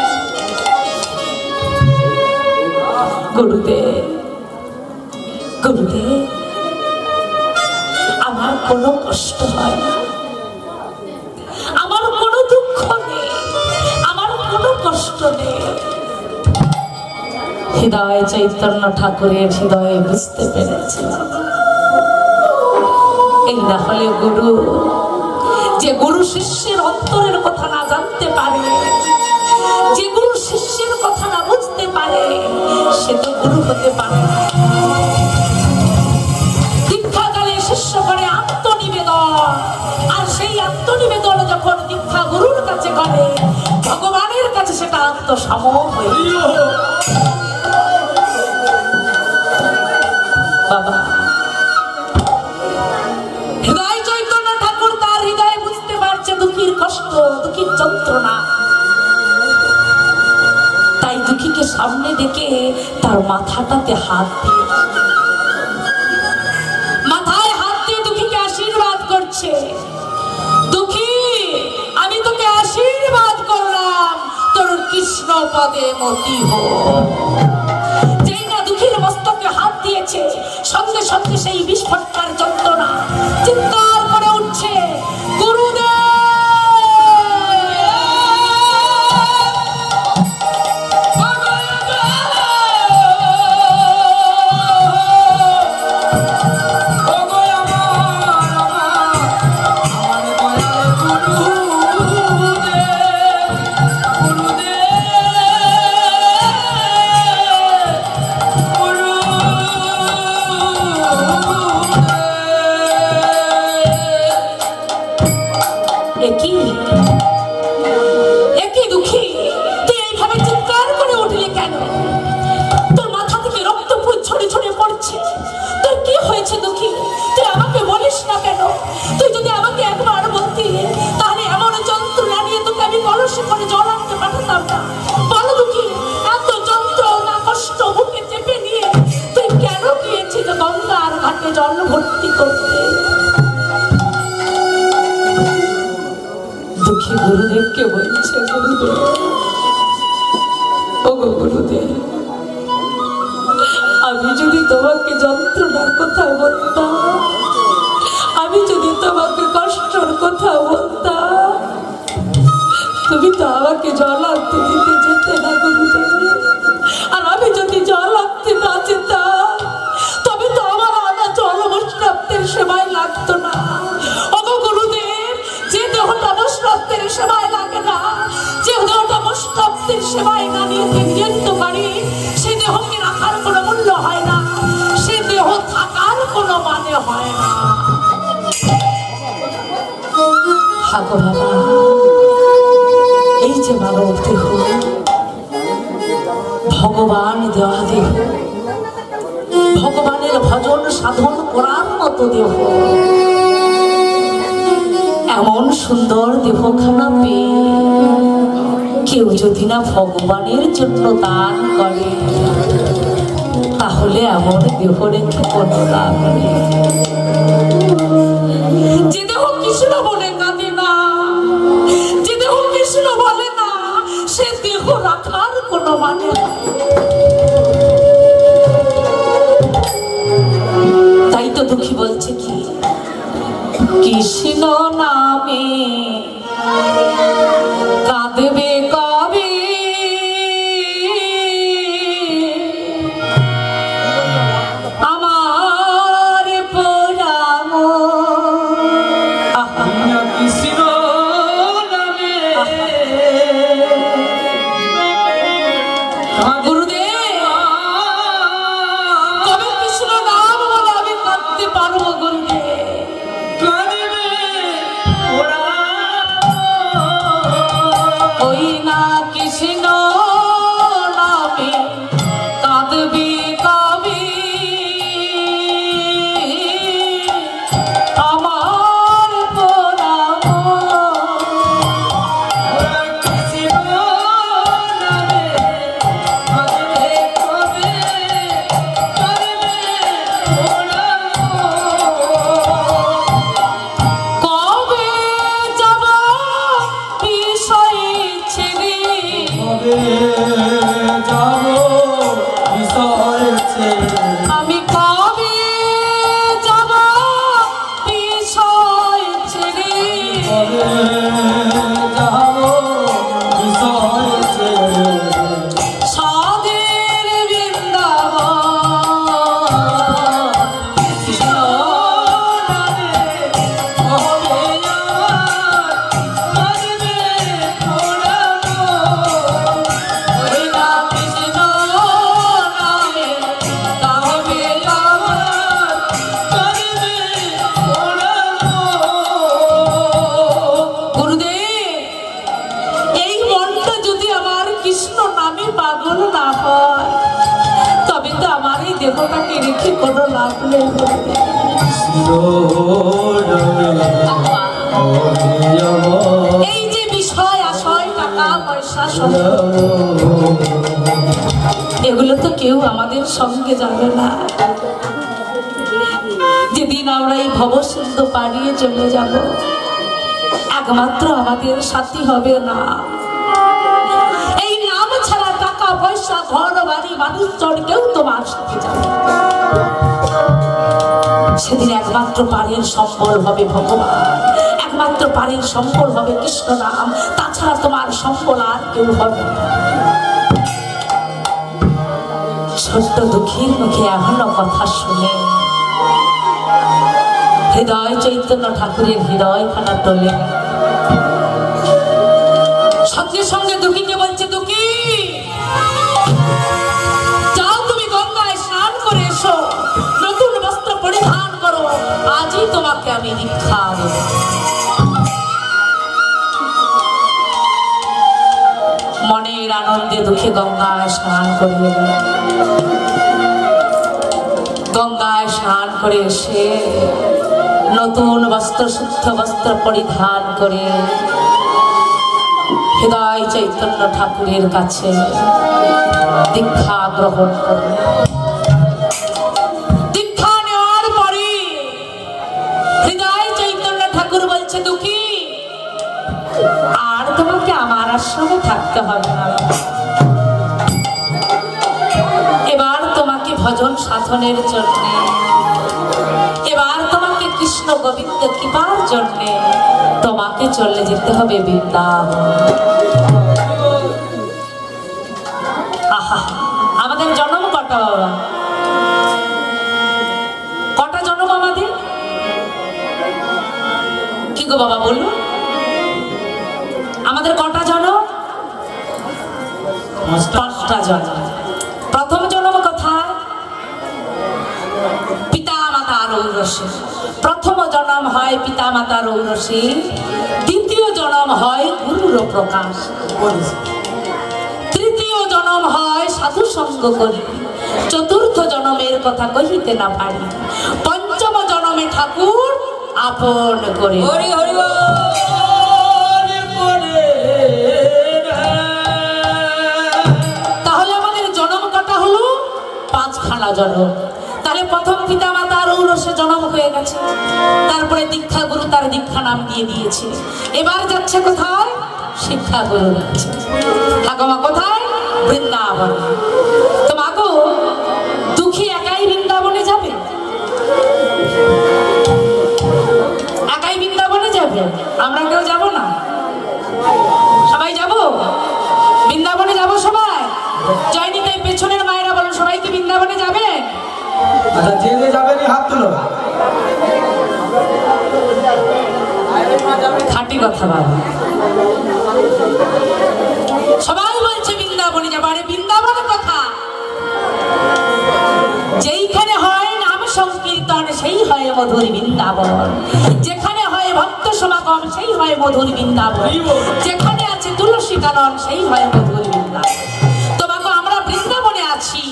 গুরুদেব, গুরুদেব, আমার কোনো কষ্ট হয় না, আমার কোনো দুঃখ নেই, আমার কোনো কষ্ট নেই। হৃদয় চৈতন্য ঠাকুরের হৃদয়ে বুঝতে পেরেছি, এই না হলে গুরু, যে গুরু শিষ্যের অন্তরের কথা না জানতে পারে, যে গুরু শিষ্যের কথা না বুঝতে পারে, সে তো গুরু হতে পারে না। দীক্ষাকালে শিষ্য করে আত্মনিবেদন, আর সেই আত্মনিবেদন যখন দীক্ষা গুরুর কাছে করে, ভগবানের কাছে সেটা আত্মসমর্পণ। বাবা, হৃদয় চৈতন্য ঠাকুর তার হৃদয়ে বুঝতে পারছে দুঃখীর কষ্ট, দুঃখীর যন্ত্রণা। তাই দুঃখীকে সামনে ডেকে তার মাথাটাতে হাত দিয়ে, মাথায় হাত দিয়ে দুঃখীকে আশীর্বাদ করছে। দুঃখী, আমি তোকে আশীর্বাদ করলাম, তোর কৃষ্ণ পদে মতি হোক। যেই না দুঃখীর মস্তকে হাত দিয়েছে, সঙ্গে সঙ্গে সেই বিস্ফোটকার যন্ত্রণা চিৎকার করে উঠছে, গুরুদেব। একই দুঃখী, তুই এইভাবে চিৎকার করে উঠলি কেন? তোর মাথা থেকে রক্ত ছড়ে ছড়ে পড়ছে, তোর কি হয়েছে দুঃখী? তুই আমাকে বলিস না কেন? তুই যদি আমাকে একবার বলতি, তাহলে এমন যন্ত্রণা নিয়ে তোকে আমি কলসে করে জল আনতে পাঠাতাম না। বলো দুঃখী, এত যন্ত্রণা কষ্ট বুকে চেপে নিয়ে তুই কেন গিয়েছিস গঙ্গার ঘাটে জল ভর্তি করতে? দুঃখী গুরুদেবকে বলছে, গুরুদেব, ও গো গুরুদেব, আমি যদি তোমাকে যন্ত্রণার কথা বলতাম, আমি যদি তোমাকে কষ্টের কথা বলতাম, তুমি তো আমাকে জল আনতে দিতে যেতে না গুরুদেব। আর আমি যদি জল আনতে না যেতাম, তবে তো আমার আনা জল বৈষ্ণবদের সেবায় লাগতো না। ও গো গুরুদেব, যে দেহটা বৈষ্ণবদের সেবায় লাগে না, যে দেহটা বৈষ্ণবদের সেবায় না নিয়ে নিযুক্ত পারি, সে দেহকে রাখার কোনো মূল্য হয় না, সে দেহ থাকার কোনো মানে হয় না। হাগো বাবা, এই যে মানব দেহ, ভগবান দেওয়া দেহ, ভগবানের ভজন সাধন করার মতো দেহ, এমন সুন্দর দেহখানা পেয়ে কেউ যদি না ভগবানের জন্য দান করে, তাহলে এমন দেহ রেখে কোনো লাভ নেই। যে দেহ কৃষ্ণ বলে কাঁদে না, যে দেহ কৃষ্ণ বলে না, সে দেহ রাখার কোনো মানে নেই। তাই তো দুঃখী বলছে কি, কৃষ্ণ নামে কাঁদবে কবে, আমার পোড়াম। কৃষ্ণ নামে গুরুদেব, কবে কৃষ্ণ নাম বলে আমি কাঁদতে পারবো গুরুদেব? ওই না কৃষ্ণ নামে কাঁদবি কবি, আমার পোড়াম। কৃষ্ণ নামে যাব বিষয় ছেড়ে আমি কবে যাব বিষয় ছেড়ে কবে যাব বিষয় ছেড়ে সাধের বৃন্দাবন কৃষ্ণ নামে কবে আমার কাঁদবে মোরা মন। ওই না কৃষ্ণ নামে কাবে আমার কাঁদবে মোরা মন। গুরুদেব, এই মনটা যদি আমার কৃষ্ণ নামে পাগল না হয় তবে তো আমার এই দেহটাকে রেখে কোনো লাভ নেই গুরুদেব। এই যে বিষয় আশয় টাকা পয়সা সম্পদ, এগুলো তো কেউ আমাদের সঙ্গে যাবে না। যেদিন আমরা এই ভবসিন্ধু পাড়িয়ে চলে যাব একমাত্র আমাদের সাথী হবে না এই নাম ছাড়া টাকা পয়সা ঘর বাড়ি মানুষজন কেউ তোমার সাথে যাবে না। সেদিন একমাত্র পারের সম্বল হবে ভগবান, একমাত্র পারের সম্বল হবে কৃষ্ণ নাম, তাছাড়া তোমার সম্বল আর কেউ হবে না। ছোট্ট দুঃখীর মুখে এমনও কথা শুনে হৃদয় চৈতন্য ঠাকুরের হৃদয়খানা তোলে। সঙ্গে সঙ্গে দুঃখীকে বলছে, দুঃখী যাও তুমি গঙ্গায় স্নান করে এসো, নতুন বস্ত্র পরিধান করো, আজই তোমাকে আমি দীক্ষা দেব। মনের আনন্দে দুঃখী গঙ্গায় স্নান করে এলো। গঙ্গায় স্নান করে এসে নতুন বস্ত্র শুদ্ধ বস্ত্র পরিধান করে হৃদয় চৈতন্য ঠাকুরের কাছে দীক্ষা গ্রহণ করবে। দীক্ষা নেওয়ার পরে হৃদয় চৈতন্য ঠাকুর বলছে, দুঃখী আর তোমাকে আমার আশ্রমে থাকতে হবে না, এবার তোমাকে ভজন সাধনের জন্য, এবার তোমাকে কৃষ্ণ গোবিন্দ কৃপার জন্য তোমাকে চলে যেতে হবে বৃন্দাবন। আহা, আমাদের জন্ম কটা বাবা? কটা জন্ম আমাদের? কি গো বাবা বলুন, আমাদের কটা জন্ম? 5টা জন্ম। প্রথম জন্ম কোথায়? পিতা মাতার ঔরসে। প্রথম জন্ম হয় পিতা মাতার ঔরসে, দ্বিতীয় জন্ম হয় গুরুর প্রকাশ, তৃতীয় জন্ম হয় সাধু সঙ্গ করি, চতুর্থ জন্মের কথা কহিতে না পারি, পঞ্চম জন্মে ঠাকুর আপন করে। হরি হরি বল করে তাহলে আমাদের জন্ম কটা হলো? 5খানা জন্ম। তাহলে প্রথম পিতা মাতার ঔরসে জন্ম হয়ে গেছে, তারপরে দীক্ষা গুরু তার দীক্ষা নাম দিয়ে দিয়েছে, এবার যাচ্ছে কোথায়? শিক্ষা গুরু যাচ্ছে। ঠাকুমা কোথায়? বৃন্দাবন। তো মাগো, দুঃখী একাই বৃন্দাবনে যাবে? একাই বৃন্দাবনে যাবে? আমরা কেউ যাব না? সবাই যাব বৃন্দাবনে? যাব সবাই? জয়নি তাই পেছনের মায়েরা বলো, সবাই কি বৃন্দাবনে যাবে? আচ্ছা, যে যে যাবেন হাত তুলো। খাঁটি কথা বাবা, সবাই বলছে বৃন্দাবনে যাবো। আরে বৃন্দাবন কথা, যেইখানে হয় নাম সংকীর্তন সেই হয় মধুর বৃন্দাবন, যেখানে হয় ভক্ত সমাগম সেই হয় মধুর বৃন্দাবন, যেখানে আছে তুলসী কানন সেই হয় মধুর বৃন্দাবন। তোমাকে আমরা বৃন্দাবনে আছি,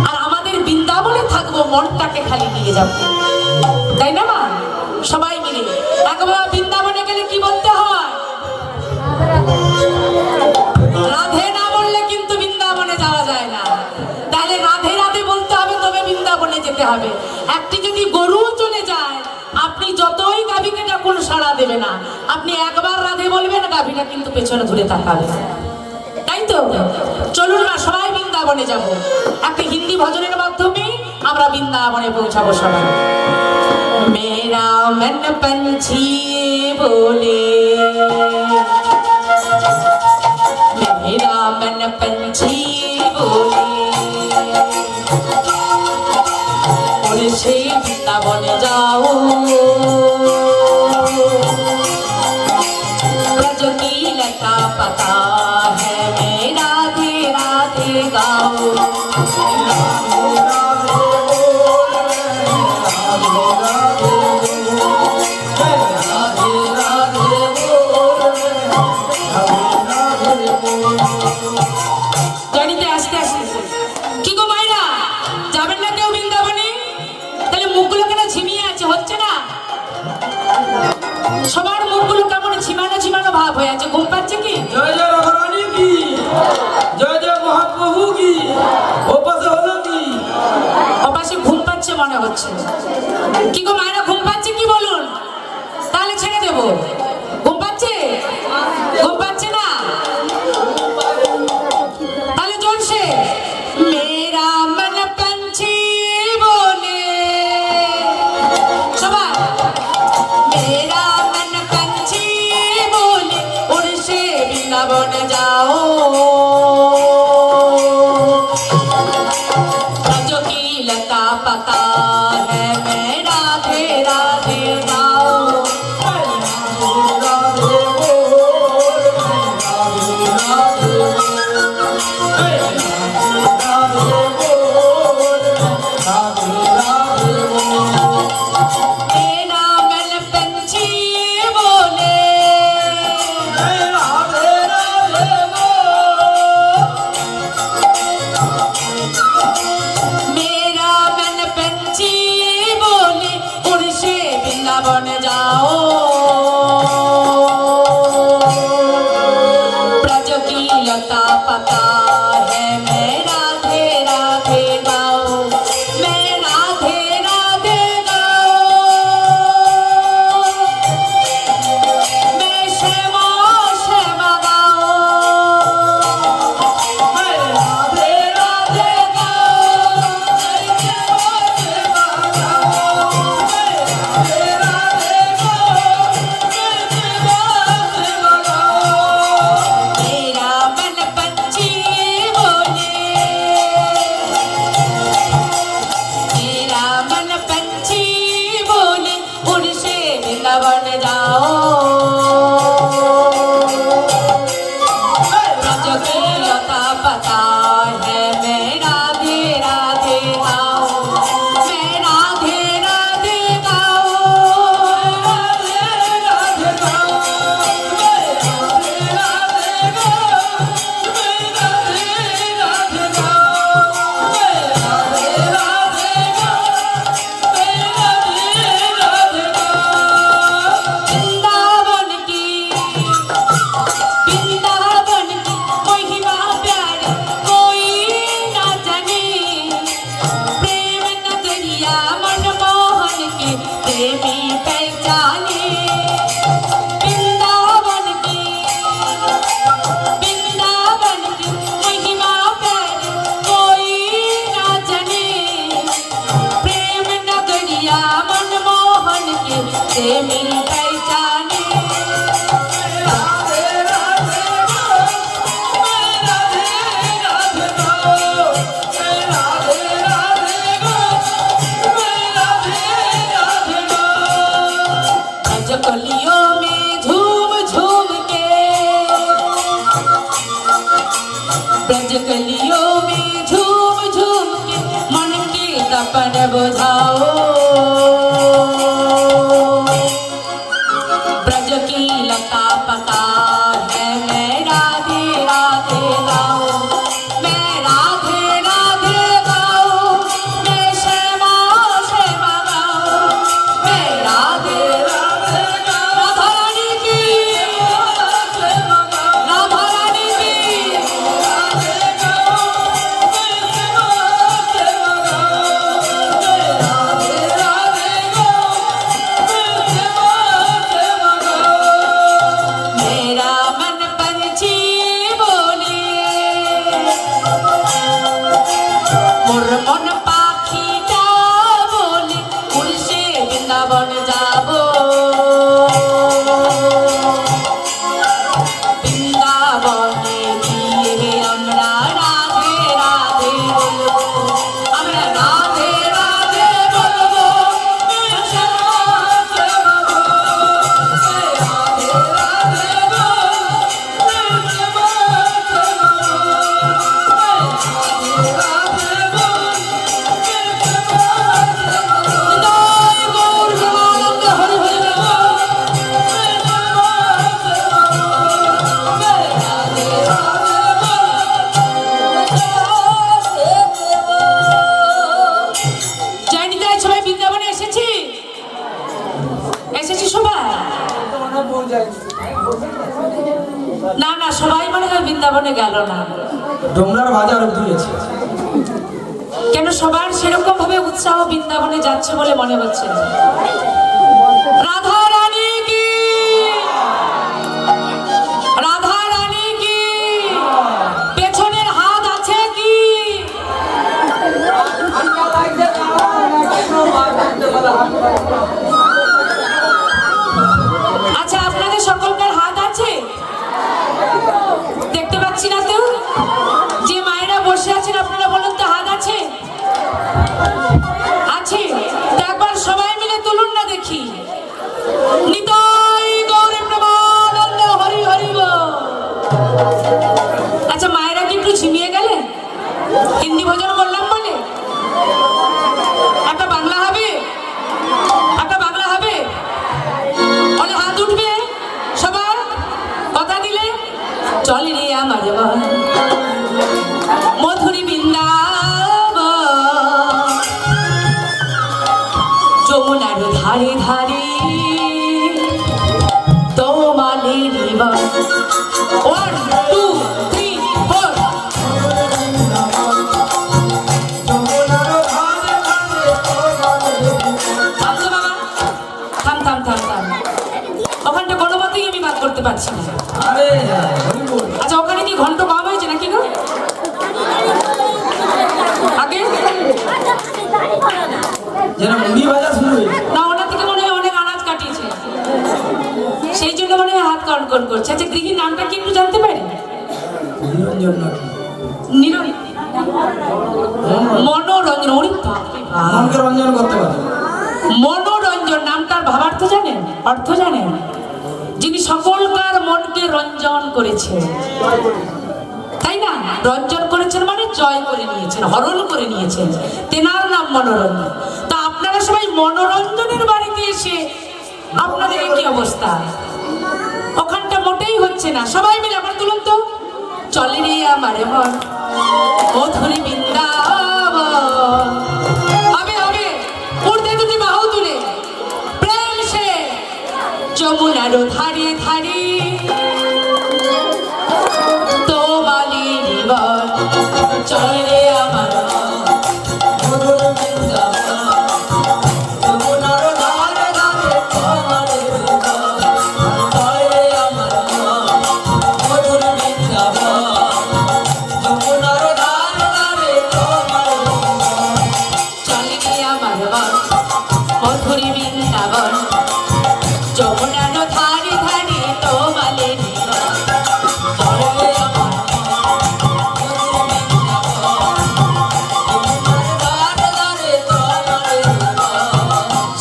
আর আমাদের বৃন্দাবনে থাকবো, মনটাকে খালি নিয়ে যাবো, তাই না মা? সবাই মিলে একবার বৃন্দাবনে গেলে কি বলতে হয়? রাধে না বললে কিন্তু বৃন্দাবনে যাওয়া যায় না। তাহলে রাধে রাধে বলতে হবে, তবে বৃন্দাবনে যেতে হবে। একটি যদি গরুও চলে যায়, আপনি যতই গাভীকে ডাকুন সাড়া দেবে না, আপনি একবার রাধে বলবেন, গাভীটা কিন্তু পেছনে ঘুরে তাকাবে, তাই তো চলুন না সবাই বৃন্দাবনে যাব, একটা হিন্দি ভজনের মাধ্যমে আমরা বৃন্দাবনে পৌঁছাবো সবাই। মেরা মন পঞ্ছি बोले, मेरा मन पंछी बोले, उड़ से वृंदावन जाओ, ब्रज की लता पता है मैं राधे राधे गाओ। জানিতে আসতে আসতে কি গো মাইরা, যাবেন না কেউ বৃন্দাবনে? তাহলে মুখগুলো কেন ঝিমিয়ে আছে, হচ্ছে না? সবার মুখগুলো কেমন ঝিমানো ঝিমানো ভাব হয়ে আছে, ঘুম পাচ্ছে কি? জয় জয় রাধারানী কি, জয় জয় মহাপ্রভু কি, ওপাশে হলো কি? অপাশে ঘুম পাচ্ছে মনে হচ্ছে। কি গো মায়েরা, ঘুম পাচ্ছে কি বলুন, তাহলে ছেড়ে দেবো। ঘুম পাচ্ছে? ঘুম পাচ্ছে না? তাহলে জোরসে মেরা মন पंछी बोले, সবাই मेरा मन पंछी बोले, उड़ से वृंदावन जाओ, ब्रज की लता पता है मैं राधे राधे गाओ। मेरा मन पंछी बोले, मेरा मन पंछी बोले, उड़ से वृंदावन जाओ, ब्रज की लता पता है मैं राधे राधे गाओ, मैं राधे राधे गाओ, मैं श्यामा श्यामा गाओ, मैं राधे राधे गाओ, मैं श्यामा श्यामा गाओ, मैं राधे राधे गाओ, मैं श्यामा श्यामा गाओ। मेरा मन पंछी बोले, मेरा मन पंछी बोले, उड़ से वृंदावन जाओ, ब्रज की लता पता है मैं राधे राधे गाओ, मैं राधे राधे गाओ, राधे राधे गाओ, मैं राधे राधे गाओ, मैं राधे राधे गाओ, मैं राधे राधे गाओ, मैं राधे राधे गाओ। वृंदावन की महिमा प्यारी कोई ना जाने, प्रेम नगरिया मनमोहन के प्रेमी पहचाने, वृंदावन की महिमा प्यारी कोई ना जाने, प्रेम नगरिया मनमोहन के प्रेमी पहचाने। राधे राधे गाओ, मैं राधे राधे गाओ, मैं राधे राधे गाओ, मैं राधे राधे गाओ। अजकलियों में झूम झूम के, ब्रजकलियों में झूम झूम के मन के तपन बुझाओ, ब्रज की लता पता है मैं राधे राधे गाओ, मैं राधे राधे गाओ, मैं श्यामा श्यामा गाओ, मैं राधे राधे गाओ। राधा रानी की, राधा रानी की, राधे गाओ, मैं श्यामा श्यामा गाओ, मैं राधे राधे গেল না? ডোমরার বাজার দিয়েছে। কেন সবার সেরকম ভাবে উৎসাহ বৃন্দাবনে যাচ্ছে বলে মনে হচ্ছে না? রাধা রানী কি, রাধা রানী কি, পেছনের হাত আছে কি? আচ্ছা, আপনাদের সকলকার হাত আছে? দেখতে পাচ্ছি না তো। যে মায়েরা বসে আছেন আপনারা বলুন তো, হাত আছে? আছে? তা একবার সবাই মিলে তুলুন না দেখি। নিতাই গৌরে প্রেমানন্দ হরি হরি বল। আচ্ছা, মায়েরা কি একটু ঝিমিয়ে গেলেন হিন্দি ভজন করলাম বলে? একটা বাংলা হবে, একটা বাংলা হবে বলে হাত উঠবে সবার, কথা দিলে। চল রে আমার বল মধুরী বৃন্দাবন, যমুনার ধারে ধারে তোমালের বন। 1 2 3 4। থাম তো বাবা, থাম থাম থাম থাম। ওখানটা কোনো মতেই আমি বাদ করতে পারছি না। আরে হরি বল। আচ্ছা, ওখানে কি ঘন্ট কম হয়েছে নাকি গো? আগে যেন মুড়ি ভাজা শুরু হয়েছে। না, ওনার থেকে মনে হয় অনেক আনাজ কাটিয়েছে, সেই জন্য মনে হয় হাত কনকন করছে। আচ্ছা, গৃহীর নামটা কি একটু জানতে পারি? নিরঞ্জন নাকি? মনোরঞ্জন। ওরে বাপরে বাপ। মনকে রঞ্জন করতে পারে। মনোরঞ্জন নামটার ভাবার্থ জানেন, অর্থ জানেন? যিনি সকলকার মনকে রঞ্জন করেছেন, তাই না? রঞ্জন করেছেন মানে জয় করে নিয়েছেন, হরণ করে নিয়েছেন, তেনার নাম মনোরঞ্জন। তা আপনারা সবাই মনোরঞ্জনের বাড়িতে এসে আপনাদের কি অবস্থা? ওখানটা মোটেই হচ্ছে না। সবাই মিলে আবার তুলুন তো, চলে রে আমার মন মধুরী বৃন্দাবন। হবে হবে, উর্ধে দুটি বাহু তুলে প্রেম সে যমুনার ধারে ধারে তোমালের বন। চলে রে আমার মধুর বৃন্দাবন, যমুনার ধারে ধারে তোমালের বন। চলে আমার মন, মধুর বৃন্দাবন, যমুনার ধারে ধারে তোমালের বন। চলে রে আমার মন মধুরী বৃন্দাবন, যমুনার ধারে ধারে তোমালের বন। চলে আমার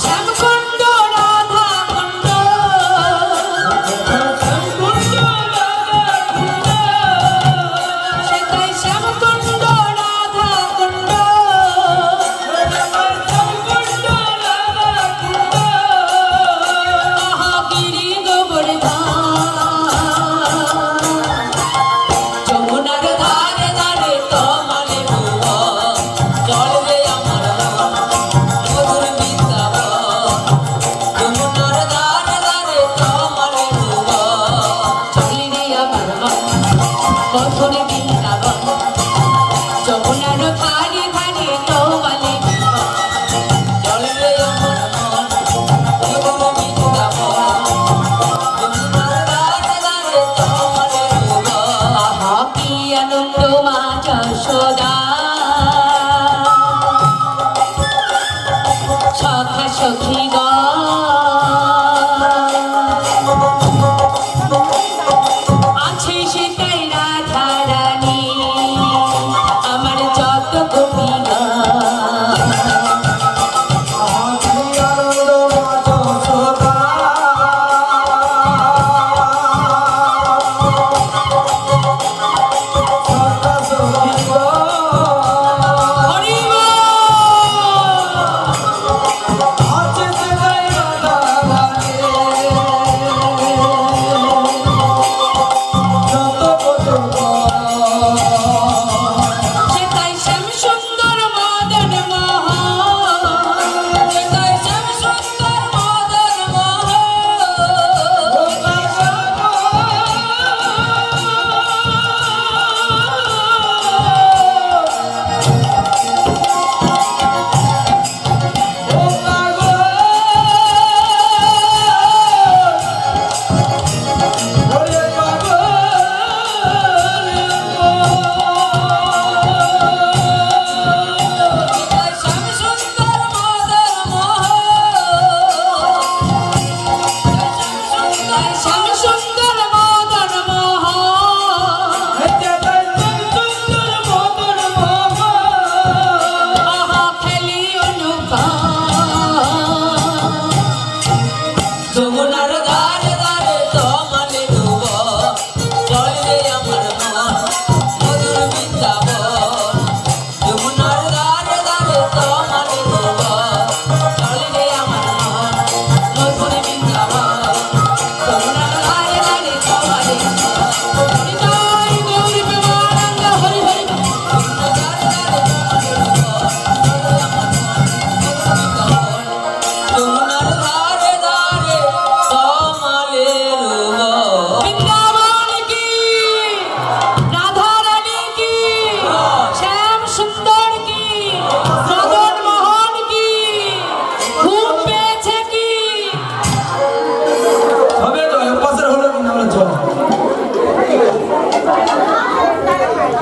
শ্যামকুণ্ড রাধা কুণ্ড, সেটাই শ্যামকুণ্ড রাধা কুণ্ড, মহাগিরি গোবর্ধন, যমুনার ধারে ধারে তোমালের বন। চলে আমার মধুর বৃন্দাবন, যমুনার ধারে ধারে তোমালের বন। চলে রে আমার মন মধুর বৃন্দাবন, যমুনার ধারে ধারে তোমালের বন। চলে আমার মন মধুর বৃন্দাবন, যমুনার ধারে ধারে তোমালের বন। আহা কি আনন্দ মা যশোদা, সখা সখী আছে সেটাই রাধা রানী, আমার যত গোপীগণ। আছি আনন্দ মাত সদা, সদা সখী গো। হরি বল। আছে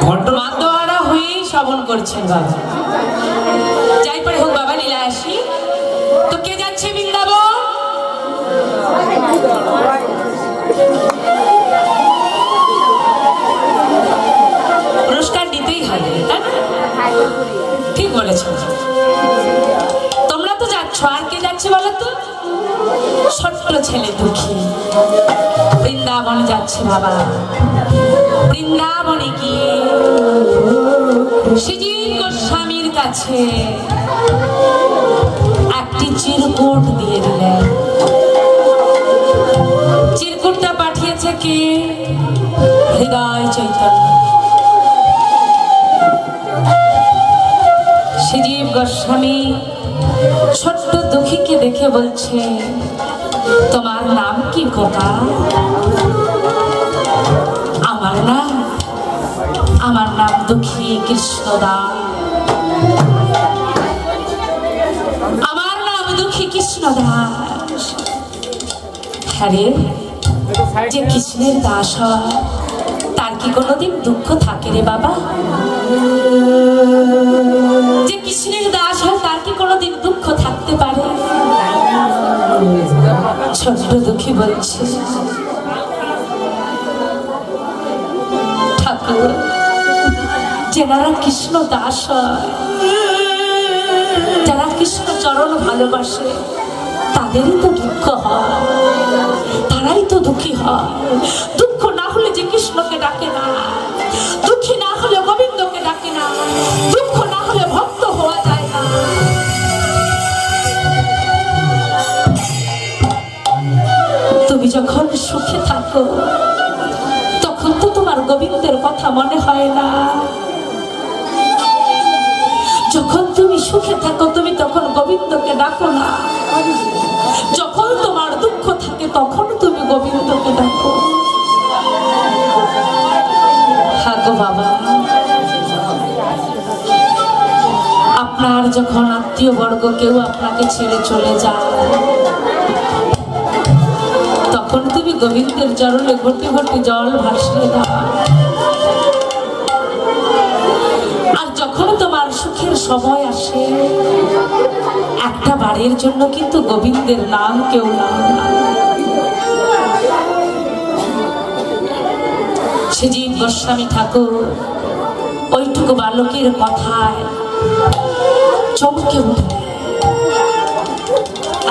ঘন্ট মাতোয়ারা হয়েই শ্রবণ করছেন বাবা। যাই পরে হোক বাবা, লীলা আসি। তো কে যাচ্ছে বৃন্দাবন? পুরস্কার দিতেই হবে, তাই না? ঠিক বলেছ। তোমরা তো যাচ্ছ, আর কে যাচ্ছে বলো তো? ছোট্ট ছেলে দুঃখী বৃন্দাবনে যাচ্ছে বাবা। বৃন্দাবনে গিয়ে শ্রীজীব গোস্বামীর কাছে একটি চিরকুট দিয়ে দিলেন। চিরকুটটা পাঠিয়েছে কে? হৃদয় চৈতন্য। শ্রীজীব গোস্বামী ছোট্ট দুঃখীকে দেখে বলছে, তোমার নাম কি খোকা? আমার নাম দুঃখী কৃষ্ণদাস। আমার নাম দুঃখী কৃষ্ণদাস। হ্যাঁ রে, যে কৃষ্ণের দাস হয় তার কি কোনোদিন দুঃখ থাকে রে বাবা? যে কৃষ্ণের দাস হয় তার কি কোনোদিন দুঃখ থাকতে পারে? ছোট্ট দুঃখী বলছে, ঠাকুর, যারা কৃষ্ণ দাস হয়, যারা কৃষ্ণ চরণ ভালোবাসে, তাদেরই তো দুঃখ হয়, তারাই তো দুঃখী হয়। দুঃখ না হলে যে কৃষ্ণকে ডাকে না, দুঃখী না হলে গোবিন্দকে ডাকে না, দুঃখ না হলে ভক্ত হওয়া যায় না। তুমি যখন সুখে থাকো তখন তো তোমার গোবিন্দের কথা মনে হয় না। যখন তুমি সুখে থাকো তুমি তখন গোবিন্দকে ডাকো না। যখন তোমার দুঃখ থাকে তখন তুমি গোবিন্দকে ডাকো। হ্যাঁ গো বাবা, আপনার যখন আত্মীয় বর্গ কেউ আপনাকে ছেড়ে চলে যায় তখন তুমি গোবিন্দের চরণে ঘটে ঘটে জল ভাসিয়ে দাও। আর যখন তোমার সুখের সময় আসে একটা বারের জন্য কিন্তু গোবিন্দের নাম কেউ নাও না। শ্রীজীব গোস্বামী ঠাকুর ওইটুকু বালকের কথায় চমকে উঠলেন।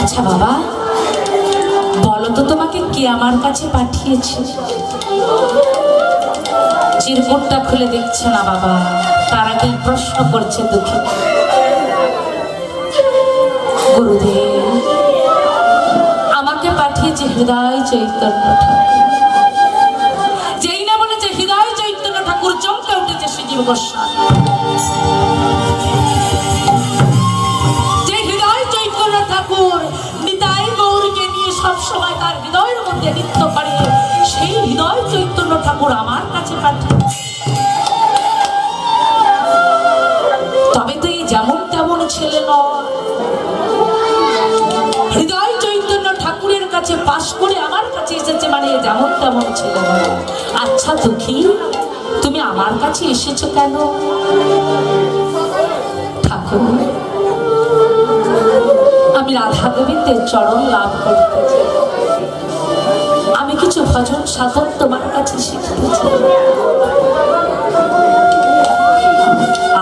আচ্ছা বাবা, বলো তো তোমাকে কে আমার কাছে পাঠিয়েছে? চিরকুটটা খুলে দেখছে না বাবা, তার আগেই প্রশ্ন করছে দুঃখী, গুরুদেব আমাকে পাঠিয়েছে হৃদয় চৈতন্য ঠাকুর। যেই না বলেছে হৃদয় চৈতন্য ঠাকুর, চমকে উঠেছে শ্রীজীব গোস্বামী। যে হৃদয় চৈতন্য ঠাকুর নিতাই গৌরকে নিয়ে সবসময় তার হৃদয়ের মধ্যে নৃত্য করে, সেই হৃদয় চৈতন্য ঠাকুর আমার কাছে পাঠিয়েছে। তবে তো এই যেমন তেমন ছেলে নয়, হৃদয় চৈতন্য ঠাকুরের কাছে পাশ করে আমার কাছে এসেছে, মানে যেমন তেমন ছেলে নয়। আচ্ছা দুঃখী, তুমি আমার কাছে এসেছো কেন? ঠাকুর, আমি রাধা গোবিন্দের চরণ লাভ করতে চাই, আমি কিছু ভজন সাধন তোমার কাছে শিখতে চাই।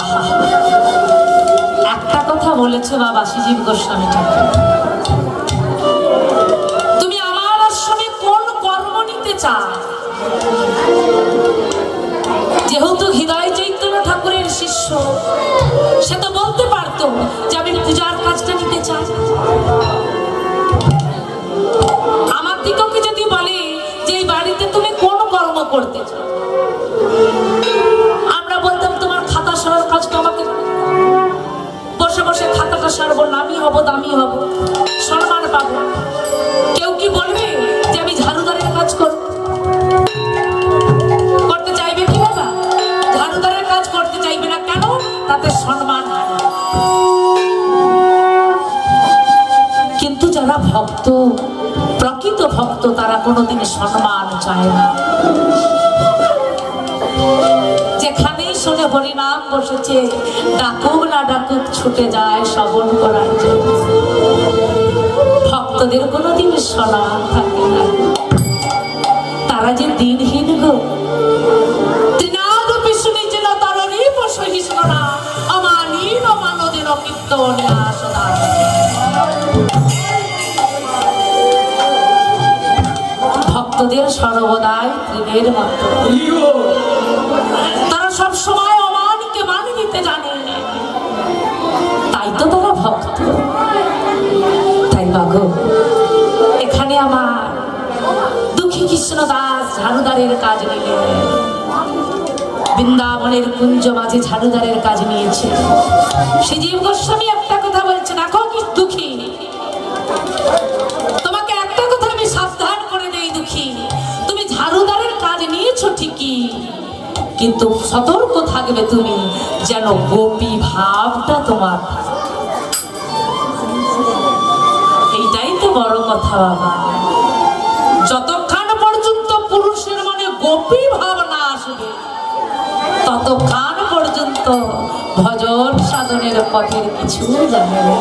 আহা, একটা কথা বলেছে বাবা শ্রীজীব গোস্বামী ঠাকুর, তুমি আমার আশ্রমে কোন কর্ম নিতে চাও? যেহেতু হৃদয় চৈতন্য ঠাকুরের শিষ্য, সে তো বলতে পারতো যে আমি পূজার কাজটা নিতে চাই। আমার দিকে যদি বলে যে এই বাড়িতে তুমি কোন কর্ম করতে চাও, আমরা বলতাম তোমার খাতা সারার কাজটা আমাকে, বসে বসে খাতাটা সারবো, নামি হব, দামি হব, সম্মান পাবো। কেউ কি বলবে যে আমি ঝাড়ুদারের কাজ করব? করতে চাইবে কি বাবা? ঝাড়ুদারের কাজ করতে চাইবে না কেন? তাতে সম্মান। কিন্তু যারা ভক্ত, প্রকৃত ভক্ত, তারা কোনোদিন সম্মান চায় না। যেখানে হরিনাম বসেছে, ডাকুক না ডাকুক ছুটে যায় শ্রবণ করার জন্য। ভক্তদের কোনোদিন শোনা থাকে না, তারা যে দিনহীন গো। তৃণাদ পিছনে যেন তরণী সহিষ্ণ না, অমানীন মানদের কীর্তনে আসনা। ভক্তদের সর্বদাই তৃণের মতো, তারা সব সময় অমানকে মান দিতে জানে, তাই তো তারা ভক্ত। তাই বাগো, এখানে আমার দুঃখী কৃষ্ণ দাস ঝাড়ুদারের কাজ নিলেন, বৃন্দাবনের কুঞ্জ মাঝে ঝাড়ুদারের কাজ নিয়েছে। শ্রীজীব গোস্বামী একটা কথা বলছে, দেখো কি দুঃখী, তোমাকে একটা কথা আমি সাবধান করে দেই দুঃখী, তুমি ঝাড়ুদারের কাজ নিয়েছো ঠিকই, কিন্তু সতর্ক থাকবে তুমি, যেন গোপী ভাবটা তোমার। এইটাই তো বড় কথা বাবা। যতক্ষণ পর্যন্ত পুরুষের মনে গোপী ভাব না আসবে, ততক্ষণ পর্যন্ত ভজন সাধনের পথের কিছু জানে না।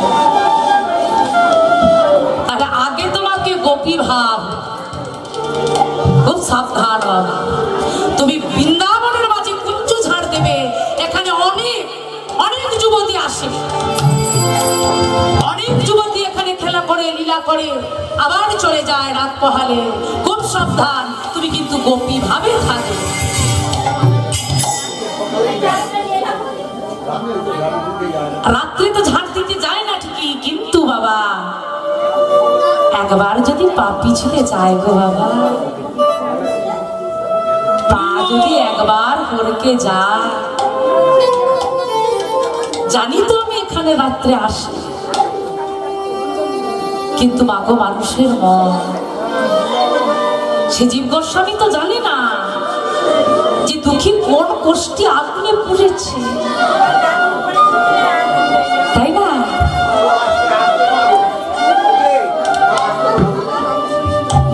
তাহলে আগে তোমাকে গোপী ভাব, খুব সাবধান হবে। তুমি বৃন্দাবনের মাঝে কুঞ্জ ঝাড় দেবে, এখানে অনেক অনেক যুবতী আসে, অনেক যুবতী এখানে খেলা করে লীলা করে আবার চলে যায় রাত পোহালে। খুব সাবধান, তুমি কিন্তু গোপী ভাবে থাকবে। রাত্রে তো ঝাড় দিতে যায় না ঠিকই, কিন্তু বাবা একবার যদি পা পিছলে যায় গো বাবা, পা যদি একবার হরকে যায়, জানি তো আমি এখানে রাত্রে আসি, কিন্তু মাগো মানুষের মন, সে জীব গোস্বামী তো জানে না যে দুঃখী কোন কোষ্ঠী আগুনে পুড়েছে, তাই না?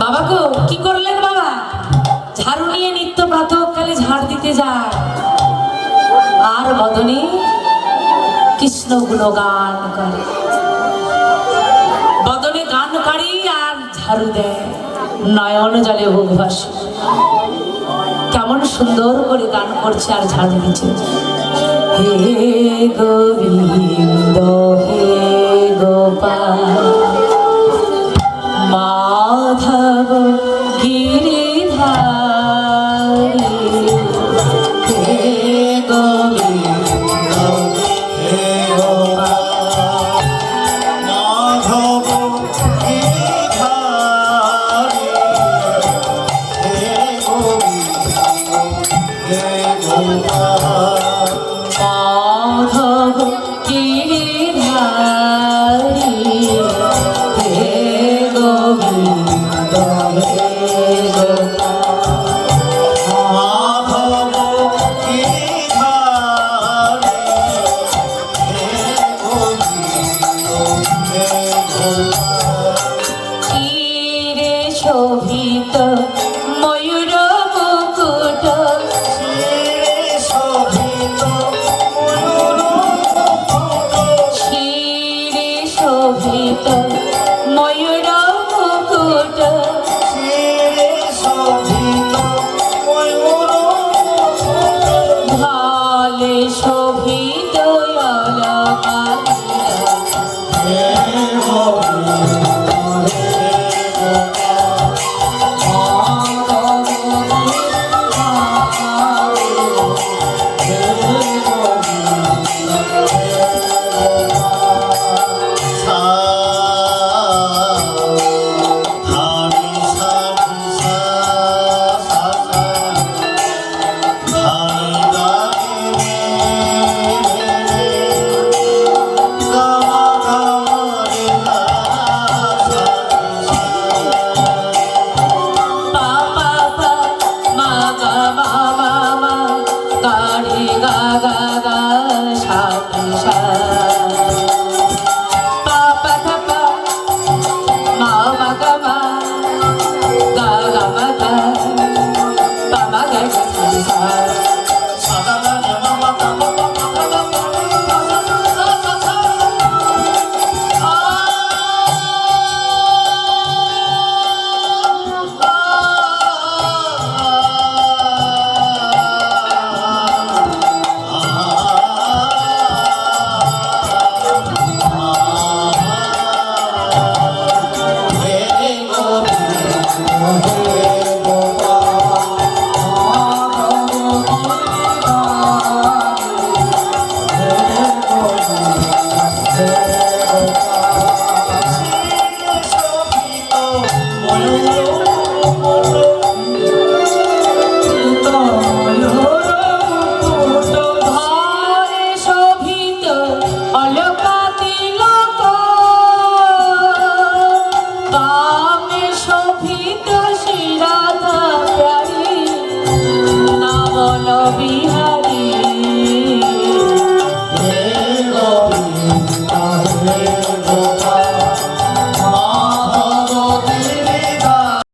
বাবা গো কি করলেন বাবা? ঝাড়ু নিয়ে নিত্য প্রাতঃকালে ঝাড় দিতে যায়, আর বদনে কৃষ্ণ গুণগান করে, বদনে গান করে আর ঝাড়ু দেয়, নয়ন জলে বুক ভাসে। কেমন সুন্দর করে গান করছে আর ঝাড়ু দিচ্ছে। হে গোবিন্দ হে গোপাল